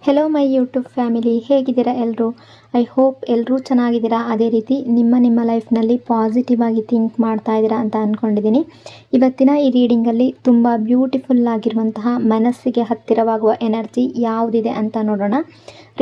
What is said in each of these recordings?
Hello my YouTube family, ಹೇಗಿದ್ದೀರಾ ಎಲ್ಲರೂ? I hope ಎಲ್ಲರೂ ಚೆನ್ನಾಗಿದ್ದೀರಾ. ಅದೇ ರೀತಿ ನಿಮ್ಮ ಲೈಫ್ನಲ್ಲಿ ಪಾಸಿಟಿವ್ ಆಗಿ ಥಿಂಕ್ ಮಾಡ್ತಾ ಇದ್ದೀರಾ ಅಂತ ಅಂದ್ಕೊಂಡಿದ್ದೀನಿ. ಇವತ್ತಿನ ಈ ರೀಡಿಂಗಲ್ಲಿ ತುಂಬ ಬ್ಯೂಟಿಫುಲ್ ಆಗಿರುವಂತಹ ಮನಸ್ಸಿಗೆ ಹತ್ತಿರವಾಗುವ ಎನರ್ಜಿ ಯಾವುದಿದೆ ಅಂತ ನೋಡೋಣ.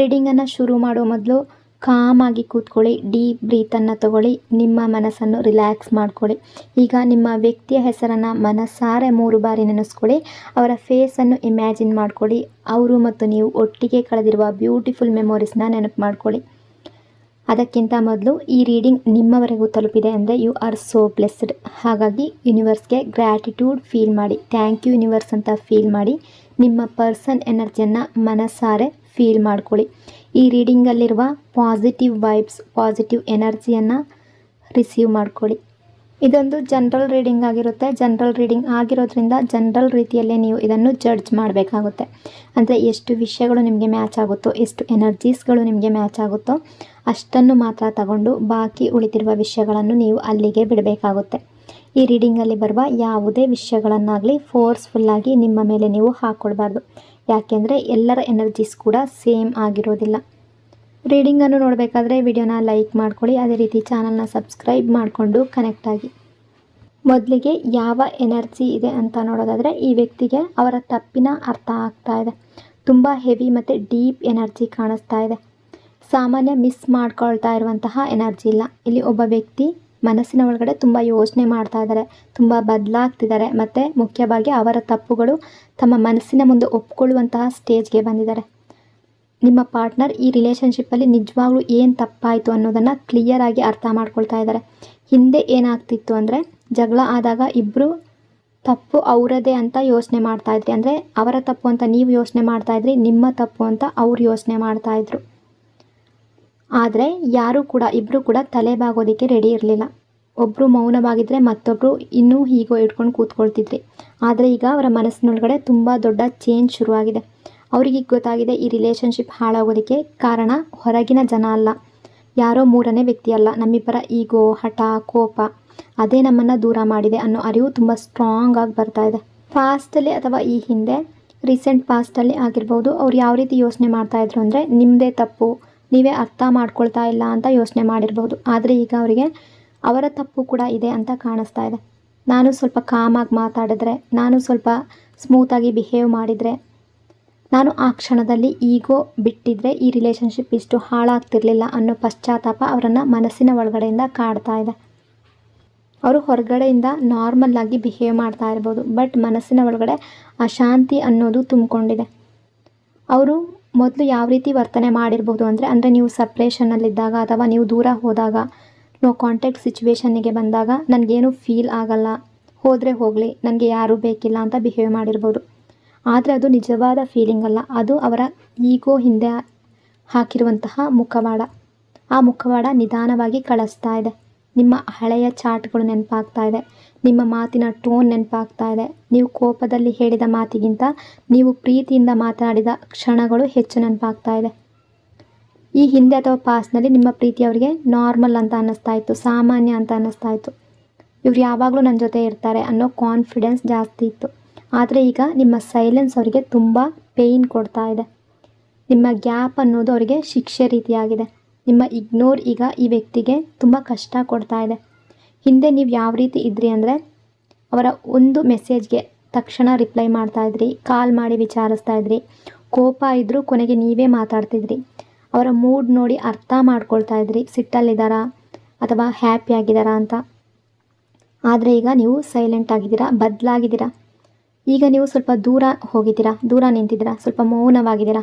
ರೀಡಿಂಗನ್ನು ಶುರು ಮಾಡೋ ಮೊದಲು ಕಾಮಾಗಿ ಕೂತ್ಕೊಳ್ಳಿ, ಡೀಪ್ ಬ್ರೀತನ್ನು ತಗೊಳ್ಳಿ, ನಿಮ್ಮ ಮನಸ್ಸನ್ನು ರಿಲ್ಯಾಕ್ಸ್ ಮಾಡ್ಕೊಳ್ಳಿ. ಈಗ ನಿಮ್ಮ ವ್ಯಕ್ತಿಯ ಹೆಸರನ್ನು ಮನಸ್ಸಾರೆ 3 ಬಾರಿ ನೆನೆಸ್ಕೊಳ್ಳಿ. ಅವರ ಫೇಸನ್ನು ಇಮ್ಯಾಜಿನ್ ಮಾಡ್ಕೊಳ್ಳಿ. ಅವರು ಮತ್ತು ನೀವು ಒಟ್ಟಿಗೆ ಕಳೆದಿರುವ ಬ್ಯೂಟಿಫುಲ್ ಮೆಮೊರೀಸ್ನ ನೆನಪು ಮಾಡ್ಕೊಳ್ಳಿ. ಅದಕ್ಕಿಂತ ಮೊದಲು ಈ ರೀಡಿಂಗ್ ನಿಮ್ಮವರೆಗೂ ತಲುಪಿದೆ ಅಂದರೆ ಯು ಆರ್ ಸೋ ಬ್ಲೆಸ್ಡ್. ಹಾಗಾಗಿ ಯೂನಿವರ್ಸ್ಗೆ ಗ್ರ್ಯಾಟಿಟ್ಯೂಡ್ ಫೀಲ್ ಮಾಡಿ, ಥ್ಯಾಂಕ್ ಯು ಯೂನಿವರ್ಸ್ ಅಂತ ಫೀಲ್ ಮಾಡಿ. ನಿಮ್ಮ ಪರ್ಸನ್ ಎನರ್ಜಿಯನ್ನು ಮನಸ್ಸಾರೆ ಫೀಲ್ ಮಾಡ್ಕೊಳ್ಳಿ. ಈ ರೀಡಿಂಗಲ್ಲಿರುವ ಪಾಸಿಟಿವ್ ವೈಬ್ಸ್, ಪಾಸಿಟಿವ್ ಎನರ್ಜಿಯನ್ನು ರಿಸೀವ್ ಮಾಡ್ಕೊಳ್ಳಿ. ಇದೊಂದು ಜನರಲ್ ರೀಡಿಂಗ್ ಆಗಿರುತ್ತೆ. ಜನರಲ್ ರೀಡಿಂಗ್ ಆಗಿರೋದ್ರಿಂದ ಜನರಲ್ ರೀತಿಯಲ್ಲೇ ನೀವು ಇದನ್ನು ಜಡ್ಜ್ ಮಾಡಬೇಕಾಗುತ್ತೆ. ಅಂದರೆ ಎಷ್ಟು ವಿಷಯಗಳು ನಿಮಗೆ ಮ್ಯಾಚ್ ಆಗುತ್ತೋ, ಎಷ್ಟು ಎನರ್ಜೀಸ್ಗಳು ನಿಮಗೆ ಮ್ಯಾಚ್ ಆಗುತ್ತೋ ಅಷ್ಟನ್ನು ಮಾತ್ರ ತಗೊಂಡು ಬಾಕಿ ಉಳಿದಿರುವ ವಿಷಯಗಳನ್ನು ನೀವು ಅಲ್ಲಿಗೆ ಬಿಡಬೇಕಾಗುತ್ತೆ. ಈ ರೀಡಿಂಗಲ್ಲಿ ಬರುವ ಯಾವುದೇ ವಿಷಯಗಳನ್ನಾಗಲಿ ಫೋರ್ಸ್ಫುಲ್ಲಾಗಿ ನಿಮ್ಮ ಮೇಲೆ ನೀವು ಹಾಕ್ಕೊಳ್ಬಾರ್ದು. ಯಾಕೆಂದರೆ ಎಲ್ಲರ ಎನರ್ಜೀಸ್ ಕೂಡ ಸೇಮ್ ಆಗಿರೋದಿಲ್ಲ. ರೀಡಿಂಗನ್ನು ನೋಡಬೇಕಾದ್ರೆ ವಿಡಿಯೋನ ಲೈಕ್ ಮಾಡ್ಕೊಳ್ಳಿ. ಅದೇ ರೀತಿ ಚಾನಲ್ನ ಸಬ್ಸ್ಕ್ರೈಬ್ ಮಾಡಿಕೊಂಡು ಕನೆಕ್ಟ್ ಆಗಿ. ಮೊದಲಿಗೆ ಯಾವ ಎನರ್ಜಿ ಇದೆ ಅಂತ ನೋಡೋದಾದರೆ, ಈ ವ್ಯಕ್ತಿಗೆ ಅವರ ತಪ್ಪಿನ ಅರ್ಥ ಆಗ್ತಾ ಇದೆ. ತುಂಬ ಹೆವಿ ಮತ್ತು ಡೀಪ್ ಎನರ್ಜಿ ಕಾಣಿಸ್ತಾ ಇದೆ. ಸಾಮಾನ್ಯ ಮಿಸ್ ಮಾಡ್ಕೊಳ್ತಾ ಇರುವಂತಹ ಎನರ್ಜಿ ಇಲ್ಲ. ಇಲ್ಲಿ ಒಬ್ಬ ವ್ಯಕ್ತಿ ಮನಸ್ಸಿನ ಒಳಗಡೆ ತುಂಬ ಯೋಚನೆ ಮಾಡ್ತಾ ಇದ್ದಾರೆ, ತುಂಬ ಬದಲಾಗ್ತಿದ್ದಾರೆ ಮತ್ತು ಮುಖ್ಯವಾಗಿ ಅವರ ತಪ್ಪುಗಳು ತಮ್ಮ ಮನಸ್ಸಿನ ಮುಂದೆ ಒಪ್ಕೊಳ್ಳುವಂತಹ ಸ್ಟೇಜ್ಗೆ ಬಂದಿದ್ದಾರೆ. ನಿಮ್ಮ ಪಾರ್ಟ್ನರ್ ಈ ರಿಲೇಷನ್ಶಿಪ್ಪಲ್ಲಿ ನಿಜವಾಗ್ಲೂ ಏನು ತಪ್ಪಾಯಿತು ಅನ್ನೋದನ್ನು ಕ್ಲಿಯರ್ ಆಗಿ ಅರ್ಥ ಮಾಡ್ಕೊಳ್ತಾ ಇದ್ದಾರೆ. ಹಿಂದೆ ಏನಾಗ್ತಿತ್ತು ಅಂದರೆ, ಜಗಳ ಆದಾಗ ಇಬ್ಬರು ತಪ್ಪು ಅವರದೇ ಅಂತ ಯೋಚನೆ ಮಾಡ್ತಾಯಿದ್ರಿ. ಅಂದರೆ ಅವರ ತಪ್ಪು ಅಂತ ನೀವು ಯೋಚನೆ ಮಾಡ್ತಾಯಿದ್ರಿ, ನಿಮ್ಮ ತಪ್ಪು ಅಂತ ಅವ್ರು ಯೋಚನೆ ಮಾಡ್ತಾಯಿದ್ರು. ಆದರೆ ಇಬ್ಬರು ಕೂಡ ತಲೆ ಬಾಗೋದಕ್ಕೆ ರೆಡಿ ಇರಲಿಲ್ಲ. ಒಬ್ಬರು ಮೌನವಾಗಿದ್ದರೆ ಮತ್ತೊಬ್ಬರು ಇನ್ನೂ ಹೀಗೋ ಇಟ್ಕೊಂಡು ಕೂತ್ಕೊಳ್ತಿದ್ರಿ. ಆದರೆ ಈಗ ಅವರ ಮನಸ್ಸಿನೊಳಗಡೆ ತುಂಬ ದೊಡ್ಡ ಚೇಂಜ್ ಶುರುವಾಗಿದೆ. ಅವರಿಗೆ ಗೊತ್ತಾಗಿದೆ ಈ ರಿಲೇಷನ್ಶಿಪ್ ಹಾಳಾಗೋದಕ್ಕೆ ಕಾರಣ ಹೊರಗಿನ ಜನ ಅಲ್ಲ, ಯಾರೋ 3ನೇ ವ್ಯಕ್ತಿ ಅಲ್ಲ, ನಮ್ಮಿಬ್ಬರ ಈಗೋ, ಹಠ, ಕೋಪ ಅದೇ ನಮ್ಮನ್ನು ದೂರ ಮಾಡಿದೆ ಅನ್ನೋ ಅರಿವು ತುಂಬ ಸ್ಟ್ರಾಂಗ್ ಆಗಿ ಬರ್ತಾ ಇದೆ. ಪಾಸ್ಟಲ್ಲಿ ಅಥವಾ ಈ ಹಿಂದೆ ರೀಸೆಂಟ್ ಪಾಸ್ಟಲ್ಲಿ ಆಗಿರ್ಬೋದು, ಅವ್ರು ಯಾವ ರೀತಿ ಯೋಚನೆ ಮಾಡ್ತಾಯಿದ್ರು ಅಂದರೆ, ನಿಮ್ಮದೇ ತಪ್ಪು, ನೀವೇ ಅರ್ಥ ಮಾಡ್ಕೊಳ್ತಾ ಇಲ್ಲ ಅಂತ ಯೋಚನೆ ಮಾಡಿರ್ಬೋದು. ಆದರೆ ಈಗ ಅವರಿಗೆ ಅವರ ತಪ್ಪು ಕೂಡ ಇದೆ ಅಂತ ಕಾಣಿಸ್ತಾ ಇದೆ. ನಾನು ಸ್ವಲ್ಪ ಕಾಮಾಗಿ ಮಾತಾಡಿದ್ರೆ, ನಾನು ಸ್ವಲ್ಪ ಸ್ಮೂತಾಗಿ ಬಿಹೇವ್ ಮಾಡಿದರೆ, ನಾನು ಆ ಕ್ಷಣದಲ್ಲಿ ಈಗೋ ಬಿಟ್ಟಿದ್ರೆ ಈ ರಿಲೇಷನ್ಶಿಪ್ ಇಷ್ಟು ಹಾಳಾಗ್ತಿರ್ಲಿಲ್ಲ ಅನ್ನೋ ಪಶ್ಚಾತ್ತಾಪ ಅವರನ್ನು ಮನಸ್ಸಿನ ಒಳಗಡೆಯಿಂದ ಕಾಡ್ತಾ ಇದೆ. ಅವರು ಹೊರಗಡೆಯಿಂದ ನಾರ್ಮಲ್ ಆಗಿ ಬಿಹೇವ್ ಮಾಡ್ತಾ ಇರ್ಬೋದು, ಬಟ್ ಮನಸ್ಸಿನ ಒಳಗಡೆ ಅಶಾಂತಿ ಅನ್ನೋದು ತುಂಬಿಕೊಂಡಿದೆ. ಅವರು ಮೊದಲು ಯಾವ ರೀತಿ ವರ್ತನೆ ಮಾಡಿರ್ಬೋದು ಅಂದರೆ ನೀವು ಸಪ್ರೇಷನ್ನಲ್ಲಿದ್ದಾಗ ಅಥವಾ ನೀವು ದೂರ ಹೋದಾಗ, ನೋ ಕಾಂಟ್ಯಾಕ್ಟ್ ಸಿಚುವೇಶನ್ನಿಗೆ ಬಂದಾಗ ನನಗೇನು ಫೀಲ್ ಆಗಲ್ಲ, ಹೋದರೆ ಹೋಗಲಿ, ನನಗೆ ಯಾರೂ ಬೇಕಿಲ್ಲ ಅಂತ ಬಿಹೇವ್ ಮಾಡಿರ್ಬೋದು. ಆದರೆ ಅದು ನಿಜವಾದ ಫೀಲಿಂಗ್ ಅಲ್ಲ, ಅದು ಅವರ ಈಗೋ ಹಿಂದೆ ಹಾಕಿರುವಂತಹ ಮುಖವಾಡ. ಆ ಮುಖವಾಡ ನಿಧಾನವಾಗಿ ಕಳಿಸ್ತಾ ಇದೆ. ನಿಮ್ಮ ಹಳೆಯ ಚಾಟ್ಗಳು ನೆನಪಾಗ್ತಾ ಇದೆ, ನಿಮ್ಮ ಮಾತಿನ ಟೋನ್ ನೆನಪಾಗ್ತಾ ಇದೆ. ನೀವು ಕೋಪದಲ್ಲಿ ಹೇಳಿದ ಮಾತಿಗಿಂತ ನೀವು ಪ್ರೀತಿಯಿಂದ ಮಾತನಾಡಿದ ಕ್ಷಣಗಳು ಹೆಚ್ಚು ನೆನಪಾಗ್ತಾ ಇದೆ. ಈ ಹಿಂದೆ ಅಥವಾ ಪಾಸ್ಟ್ನಲ್ಲಿ ನಿಮ್ಮ ಪ್ರೀತಿ ಅವರಿಗೆ ನಾರ್ಮಲ್ ಅಂತ ಅನ್ನಿಸ್ತಾ ಇತ್ತು, ಸಾಮಾನ್ಯ ಅಂತ ಅನ್ನಿಸ್ತಾ ಇತ್ತು. ಇವ್ರು ಯಾವಾಗಲೂ ನನ್ನ ಜೊತೆ ಇರ್ತಾರೆ ಅನ್ನೋ ಕಾನ್ಫಿಡೆನ್ಸ್ ಜಾಸ್ತಿ ಇತ್ತು. ಆದರೆ ಈಗ ನಿಮ್ಮ ಸೈಲೆನ್ಸ್ ಅವರಿಗೆ ತುಂಬ ಪೇಯ್ನ್ ಕೊಡ್ತಾ ಇದೆ. ನಿಮ್ಮ ಗ್ಯಾಪ್ ಅನ್ನೋದು ಅವರಿಗೆ ಶಿಕ್ಷೆ ರೀತಿಯಾಗಿದೆ. ನಿಮ್ಮ ಇಗ್ನೋರ್ ಈಗ ಈ ವ್ಯಕ್ತಿಗೆ ತುಂಬ ಕಷ್ಟ ಕೊಡ್ತಾ ಇದೆ. ಹಿಂದೆ ನೀವು ಯಾವ ರೀತಿ ಇದ್ರಿ ಅಂದರೆ, ಅವರ ಒಂದು ಮೆಸೇಜ್ಗೆ ತಕ್ಷಣ ರಿಪ್ಲೈ ಮಾಡ್ತಾಯಿದ್ರಿ, ಕಾಲ್ ಮಾಡಿ ವಿಚಾರಿಸ್ತಾ ಇದ್ರಿ, ಕೋಪ ಇದ್ದರೂ ಕೊನೆಗೆ ನೀವೇ ಮಾತಾಡ್ತಿದ್ರಿ, ಅವರ ಮೂಡ್ ನೋಡಿ ಅರ್ಥ ಮಾಡ್ಕೊಳ್ತಾ ಇದ್ರಿ, ಸಿಟ್ಟಲ್ಲಿದ್ದಾರಾ ಅಥವಾ ಹ್ಯಾಪಿ ಆಗಿದ್ದಾರಾ ಅಂತ. ಆದರೆ ಈಗ ನೀವು ಸೈಲೆಂಟ್ ಆಗಿದ್ದೀರಾ, ಬದಲಾಗಿದ್ದೀರಾ. ಈಗ ನೀವು ಸ್ವಲ್ಪ ದೂರ ಹೋಗಿದ್ದೀರಾ, ದೂರ ನಿಂತಿದ್ದೀರಾ, ಸ್ವಲ್ಪ ಮೌನವಾಗಿದ್ದೀರಾ.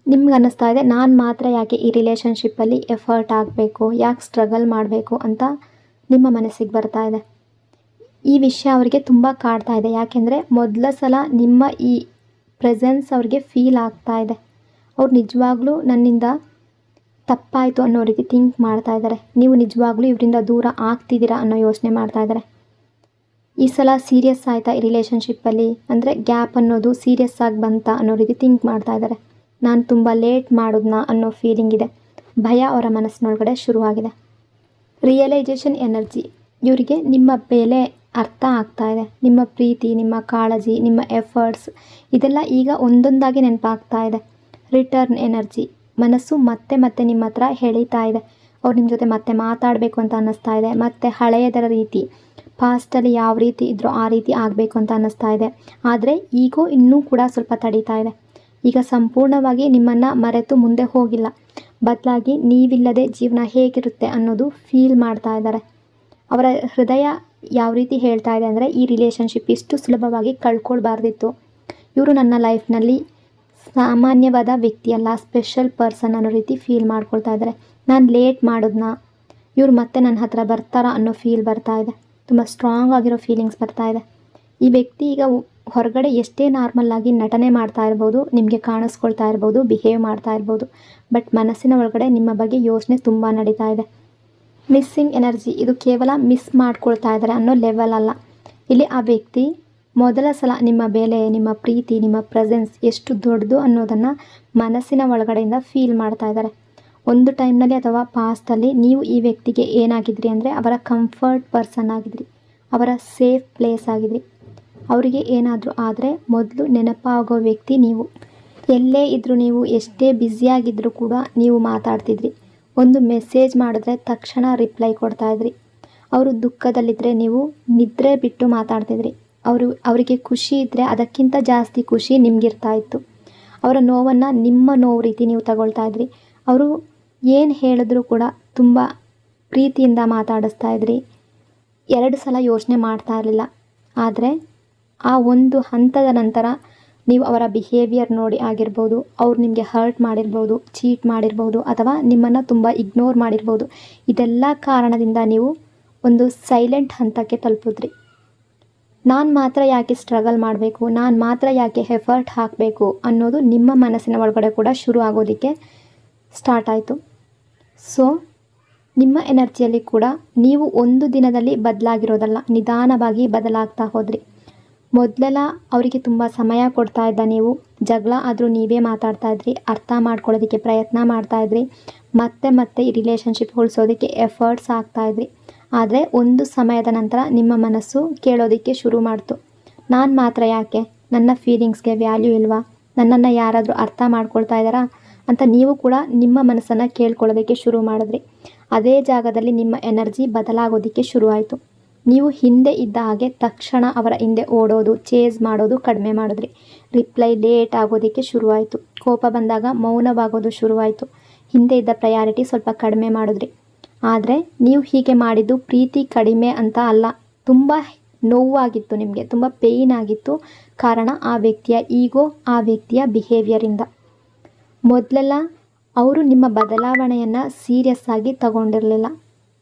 ನಿಮ್ಗೆ ಅನ್ನಿಸ್ತಾ ಇದೆ, ನಾನು ಮಾತ್ರ ಯಾಕೆ ಈ ರಿಲೇಷನ್ಶಿಪ್ಪಲ್ಲಿ ಎಫರ್ಟ್ ಆಗಬೇಕು, ಯಾಕೆ ಸ್ಟ್ರಗಲ್ ಮಾಡಬೇಕು ಅಂತ ನಿಮ್ಮ ಮನಸ್ಸಿಗೆ ಬರ್ತಾ ಇದೆ. ಈ ವಿಷಯ ಅವರಿಗೆ ತುಂಬ ಕಾಡ್ತಾ ಇದೆ. ಯಾಕೆಂದರೆ ಮೊದಲ ಸಲ ನಿಮ್ಮ ಈ ಪ್ರೆಸೆನ್ಸ್ ಅವ್ರಿಗೆ ಫೀಲ್ ಆಗ್ತಾ ಇದೆ. ಅವ್ರು ನಿಜವಾಗ್ಲೂ ನನ್ನಿಂದ ತಪ್ಪಾಯಿತು ಅನ್ನೋ ರೀತಿ ಥಿಂಕ್ ಮಾಡ್ತಾ ಇದ್ದಾರೆ. ನೀವು ನಿಜವಾಗ್ಲೂ ಇವರಿಂದ ದೂರ ಆಗ್ತಿದ್ದೀರಾ ಅನ್ನೋ ಯೋಚನೆ ಮಾಡ್ತಾ ಇದ್ದಾರೆ. ಈ ಸಲ ಸೀರಿಯಸ್ ಆಯಿತಾ ಈ ರಿಲೇಷನ್ಶಿಪ್ಪಲ್ಲಿ, ಅಂದರೆ ಗ್ಯಾಪ್ ಅನ್ನೋದು ಸೀರಿಯಸ್ ಆಗಿ ಬಂತಾ ಅನ್ನೋ ರೀತಿ ಥಿಂಕ್ ಮಾಡ್ತಾ ಇದ್ದಾರೆ. ನಾನು ತುಂಬ ಲೇಟ್ ಮಾಡಿದ್ನಾ ಅನ್ನೋ ಫೀಲಿಂಗ್ ಇದೆ. ಭಯ ಅವರ ಮನಸ್ಸಿನೊಳಗಡೆ ಶುರುವಾಗಿದೆ. ರಿಯಲೈಸೇಷನ್ ಎನರ್ಜಿ, ಇವರಿಗೆ ನಿಮ್ಮ ಬೆಲೆ ಅರ್ಥ ಆಗ್ತಾ ಇದೆ. ನಿಮ್ಮ ಪ್ರೀತಿ, ನಿಮ್ಮ ಕಾಳಜಿ, ನಿಮ್ಮ ಎಫರ್ಟ್ಸ್ ಇದೆಲ್ಲ ಈಗ ಒಂದೊಂದಾಗಿ ನೆನಪಾಗ್ತಾ ಇದೆ. Return energy. ಮನಸ್ಸು ಮತ್ತೆ ಮತ್ತೆ ನಿಮ್ಮ ಹತ್ರ ಎಳೀತಾ ಇದೆ. ಅವ್ರು ನಿಮ್ಮ ಜೊತೆ ಮತ್ತೆ ಮಾತಾಡಬೇಕು ಅಂತ ಅನ್ನಿಸ್ತಾ ಇದೆ. ಮತ್ತೆ ಹಳೆಯದರ ರೀತಿ, ಪಾಸ್ಟಲ್ಲಿ ಯಾವ ರೀತಿ ಇದ್ರೋ ಆ ರೀತಿ ಆಗಬೇಕು ಅಂತ ಅನ್ನಿಸ್ತಾ ಇದೆ. ಆದರೆ ಈಗೋ ಇನ್ನೂ ಕೂಡ ಸ್ವಲ್ಪ ತಡೀತಾ ಇದೆ. ಈಗ ಸಂಪೂರ್ಣವಾಗಿ ನಿಮ್ಮನ್ನು ಮರೆತು ಮುಂದೆ ಹೋಗಿಲ್ಲ, ಬದಲಾಗಿ ನೀವಿಲ್ಲದೆ ಜೀವನ ಹೇಗಿರುತ್ತೆ ಅನ್ನೋದು ಫೀಲ್ ಮಾಡ್ತಾ ಇದ್ದಾರೆ. ಅವರ ಹೃದಯ ಯಾವ ರೀತಿ ಹೇಳ್ತಾ ಇದೆ ಅಂದರೆ, ಈ ರಿಲೇಷನ್ಶಿಪ್ ಇಷ್ಟು ಸುಲಭವಾಗಿ ಕಳ್ಕೊಳ್ಬಾರ್ದಿತ್ತು. ಇವರು ನನ್ನ ಲೈಫ್ನಲ್ಲಿ ಸಾಮಾನ್ಯವಾದ ವ್ಯಕ್ತಿಯಲ್ಲ, ಸ್ಪೆಷಲ್ ಪರ್ಸನ್ ಅನ್ನೋ ರೀತಿ ಫೀಲ್ ಮಾಡ್ಕೊಳ್ತಾ ಇದ್ದಾರೆ. ನಾನು ಲೇಟ್ ಮಾಡೋದನ್ನ ಇವ್ರು ಮತ್ತೆ ನನ್ನ ಹತ್ರ ಬರ್ತಾರಾ ಅನ್ನೋ ಫೀಲ್ ಬರ್ತಾ ಇದೆ. ತುಂಬ ಸ್ಟ್ರಾಂಗ್ ಆಗಿರೋ ಫೀಲಿಂಗ್ಸ್ ಬರ್ತಾ ಇದೆ. ಈ ವ್ಯಕ್ತಿ ಈಗ ಹೊರಗಡೆ ಎಷ್ಟೇ ನಾರ್ಮಲ್ ಆಗಿ ನಟನೆ ಮಾಡ್ತಾ ಇರ್ಬೋದು, ನಿಮಗೆ ಕಾಣಿಸ್ಕೊಳ್ತಾ ಇರ್ಬೋದು, ಬಿಹೇವ್ ಮಾಡ್ತಾ ಇರ್ಬೋದು, ಬಟ್ ಮನಸ್ಸಿನ ಒಳಗಡೆ ನಿಮ್ಮ ಬಗ್ಗೆ ಯೋಚನೆ ತುಂಬ ನಡೀತಾ ಇದೆ. ಮಿಸ್ಸಿಂಗ್ ಎನರ್ಜಿ, ಇದು ಕೇವಲ ಮಿಸ್ ಮಾಡ್ಕೊಳ್ತಾ ಇದ್ದಾರೆ ಅನ್ನೋ ಲೆವೆಲ್ ಅಲ್ಲ. ಇಲ್ಲಿ ಆ ವ್ಯಕ್ತಿ ಮೊದಲ ಸಲ ನಿಮ್ಮ ಬೆಲೆ, ನಿಮ್ಮ ಪ್ರೀತಿ, ನಿಮ್ಮ ಪ್ರೆಸೆನ್ಸ್ ಎಷ್ಟು ದೊಡ್ಡದು ಅನ್ನೋದನ್ನು ಮನಸ್ಸಿನ ಒಳಗಡೆಯಿಂದ ಫೀಲ್ ಮಾಡ್ತಾ ಇದ್ದಾರೆ. ಒಂದು ಟೈಮ್ನಲ್ಲಿ ಅಥವಾ ಪಾಸ್ಟಲ್ಲಿ ನೀವು ಈ ವ್ಯಕ್ತಿಗೆ ಏನಾಗಿದ್ರಿ ಅಂದರೆ, ಅವರ ಕಂಫರ್ಟ್ ಪರ್ಸನ್ ಆಗಿದ್ರಿ, ಅವರ ಸೇಫ್ ಪ್ಲೇಸ್ ಆಗಿದ್ರಿ. ಅವರಿಗೆ ಏನಾದರೂ ಆದರೆ ಮೊದಲು ನೆನಪಾಗೋ ವ್ಯಕ್ತಿ ನೀವು. ಎಲ್ಲೇ ಇದ್ದರೂ ನೀವು, ಎಷ್ಟೇ ಬ್ಯುಸಿಯಾಗಿದ್ದರೂ ಕೂಡ ನೀವು ಮಾತಾಡ್ತಿದ್ರಿ. ಒಂದು ಮೆಸೇಜ್ ಮಾಡಿದ್ರೆ ತಕ್ಷಣ ರಿಪ್ಲೈ ಕೊಡ್ತಾಯಿದ್ರಿ. ಅವರು ದುಃಖದಲ್ಲಿದ್ದರೆ ನೀವು ನಿದ್ರೆ ಬಿಟ್ಟು ಮಾತಾಡ್ತಿದ್ರಿ. ಅವರಿಗೆ ಖುಷಿ ಇದ್ದರೆ ಅದಕ್ಕಿಂತ ಜಾಸ್ತಿ ಖುಷಿ ನಿಮಗಿರ್ತಾ ಇತ್ತು. ಅವರ ನೋವನ್ನು ನಿಮ್ಮ ನೋವು ರೀತಿ ನೀವು ತಗೊಳ್ತಾ ಇದ್ರಿ. ಅವರು ಏನು ಹೇಳಿದ್ರೂ ಕೂಡ ತುಂಬ ಪ್ರೀತಿಯಿಂದ ಮಾತಾಡಿಸ್ತಾ ಇದ್ರಿ. 2 ಸಲ ಯೋಚನೆ ಮಾಡ್ತಾ ಇರಲಿಲ್ಲ. ಆದರೆ ಆ ಒಂದು ಹಂತದ ನಂತರ ನೀವು ಅವರ ಬಿಹೇವಿಯರ್ ನೋಡಿ ಆಗಿರ್ಬೋದು, ಅವ್ರು ನಿಮಗೆ ಹರ್ಟ್ ಮಾಡಿರ್ಬೋದು, ಚೀಟ್ ಮಾಡಿರ್ಬೋದು, ಅಥವಾ ನಿಮ್ಮನ್ನು ತುಂಬ ಇಗ್ನೋರ್ ಮಾಡಿರ್ಬೋದು. ಇದೆಲ್ಲ ಕಾರಣದಿಂದ ನೀವು ಒಂದು ಸೈಲೆಂಟ್ ಹಂತಕ್ಕೆ ತಲುಪಿದ್ರಿ. ನಾನು ಮಾತ್ರ ಯಾಕೆ ಸ್ಟ್ರಗಲ್ ಮಾಡಬೇಕು, ನಾನು ಮಾತ್ರ ಯಾಕೆ ಎಫರ್ಟ್ ಹಾಕಬೇಕು ಅನ್ನೋದು ನಿಮ್ಮ ಮನಸ್ಸಿನ ಒಳಗಡೆ ಕೂಡ ಶುರು ಆಗೋದಕ್ಕೆ ಸ್ಟಾರ್ಟ್ ಆಯಿತು. ಸೊ ನಿಮ್ಮ ಎನರ್ಜಿಯಲ್ಲಿ ಕೂಡ ನೀವು ಒಂದು ದಿನದಲ್ಲಿ ಬದಲಾಗಿರೋದಲ್ಲ, ನಿಧಾನವಾಗಿ ಬದಲಾಗ್ತಾ ಹೋದ್ರಿ. ಮೊದಲೆಲ್ಲ ಅವರಿಗೆ ತುಂಬ ಸಮಯ ಕೊಡ್ತಾ ಇದ್ದ ನೀವು, ಜಗಳ ಆದರೂ ನೀವೇ ಮಾತಾಡ್ತಾ ಇದ್ರಿ, ಅರ್ಥ ಮಾಡ್ಕೊಳ್ಳೋದಕ್ಕೆ ಪ್ರಯತ್ನ ಮಾಡ್ತಾಯಿದ್ರಿ, ಮತ್ತೆ ಈ ರಿಲೇಷನ್ಶಿಪ್ ಉಳಿಸೋದಕ್ಕೆ ಎಫರ್ಟ್ಸ್ ಆಗ್ತಾಯಿದ್ರಿ. ಆದರೆ ಒಂದು ಸಮಯದ ನಂತರ ನಿಮ್ಮ ಮನಸ್ಸು ಕೇಳೋದಕ್ಕೆ ಶುರು ಮಾಡ್ತು. ನಾನು ಮಾತ್ರ ಯಾಕೆ, ನನ್ನ ಫೀಲಿಂಗ್ಸ್ಗೆ ವ್ಯಾಲ್ಯೂ ಇಲ್ವಾ, ನನ್ನನ್ನು ಯಾರಾದರೂ ಅರ್ಥ ಮಾಡ್ಕೊಳ್ತಾ ಇದ್ದಾರಾ ಅಂತ ನೀವು ಕೂಡ ನಿಮ್ಮ ಮನಸ್ಸನ್ನು ಕೇಳ್ಕೊಳ್ಳೋದಕ್ಕೆ ಶುರು ಮಾಡಿದ್ರಿ. ಅದೇ ಜಾಗದಲ್ಲಿ ನಿಮ್ಮ ಎನರ್ಜಿ ಬದಲಾಗೋದಕ್ಕೆ ಶುರುವಾಯಿತು. ನೀವು ಹಿಂದೆ ಇದ್ದ ಹಾಗೆ ತಕ್ಷಣ ಅವರ ಹಿಂದೆ ಓಡೋದು, ಚೇಸ್ ಮಾಡೋದು ಕಡಿಮೆ ಮಾಡಿದ್ರಿ. ರಿಪ್ಲೈ ಲೇಟ್ ಆಗೋದಕ್ಕೆ ಶುರುವಾಯಿತು. ಕೋಪ ಬಂದಾಗ ಮೌನವಾಗೋದು ಶುರುವಾಯಿತು. ಹಿಂದೆ ಇದ್ದ ಪ್ರಯಾರಿಟಿ ಸ್ವಲ್ಪ ಕಡಿಮೆ ಮಾಡಿದ್ರಿ. ಆದರೆ ನೀವು ಹೀಗೆ ಮಾಡಿದ್ದು ಪ್ರೀತಿ ಕಡಿಮೆ ಅಂತ ಅಲ್ಲ, ತುಂಬ ನೋವಾಗಿತ್ತು ನಿಮಗೆ, ತುಂಬ ಪೇಯ್ನ್ ಆಗಿತ್ತು. ಕಾರಣ ಆ ವ್ಯಕ್ತಿಯ ಈಗೋ, ಆ ವ್ಯಕ್ತಿಯ ಬಿಹೇವಿಯರಿಂದ. ಮೊದಲೆಲ್ಲ ಅವರು ನಿಮ್ಮ ಬದಲಾವಣೆಯನ್ನು ಸೀರಿಯಸ್ ಆಗಿ ತಗೊಂಡಿರಲಿಲ್ಲ.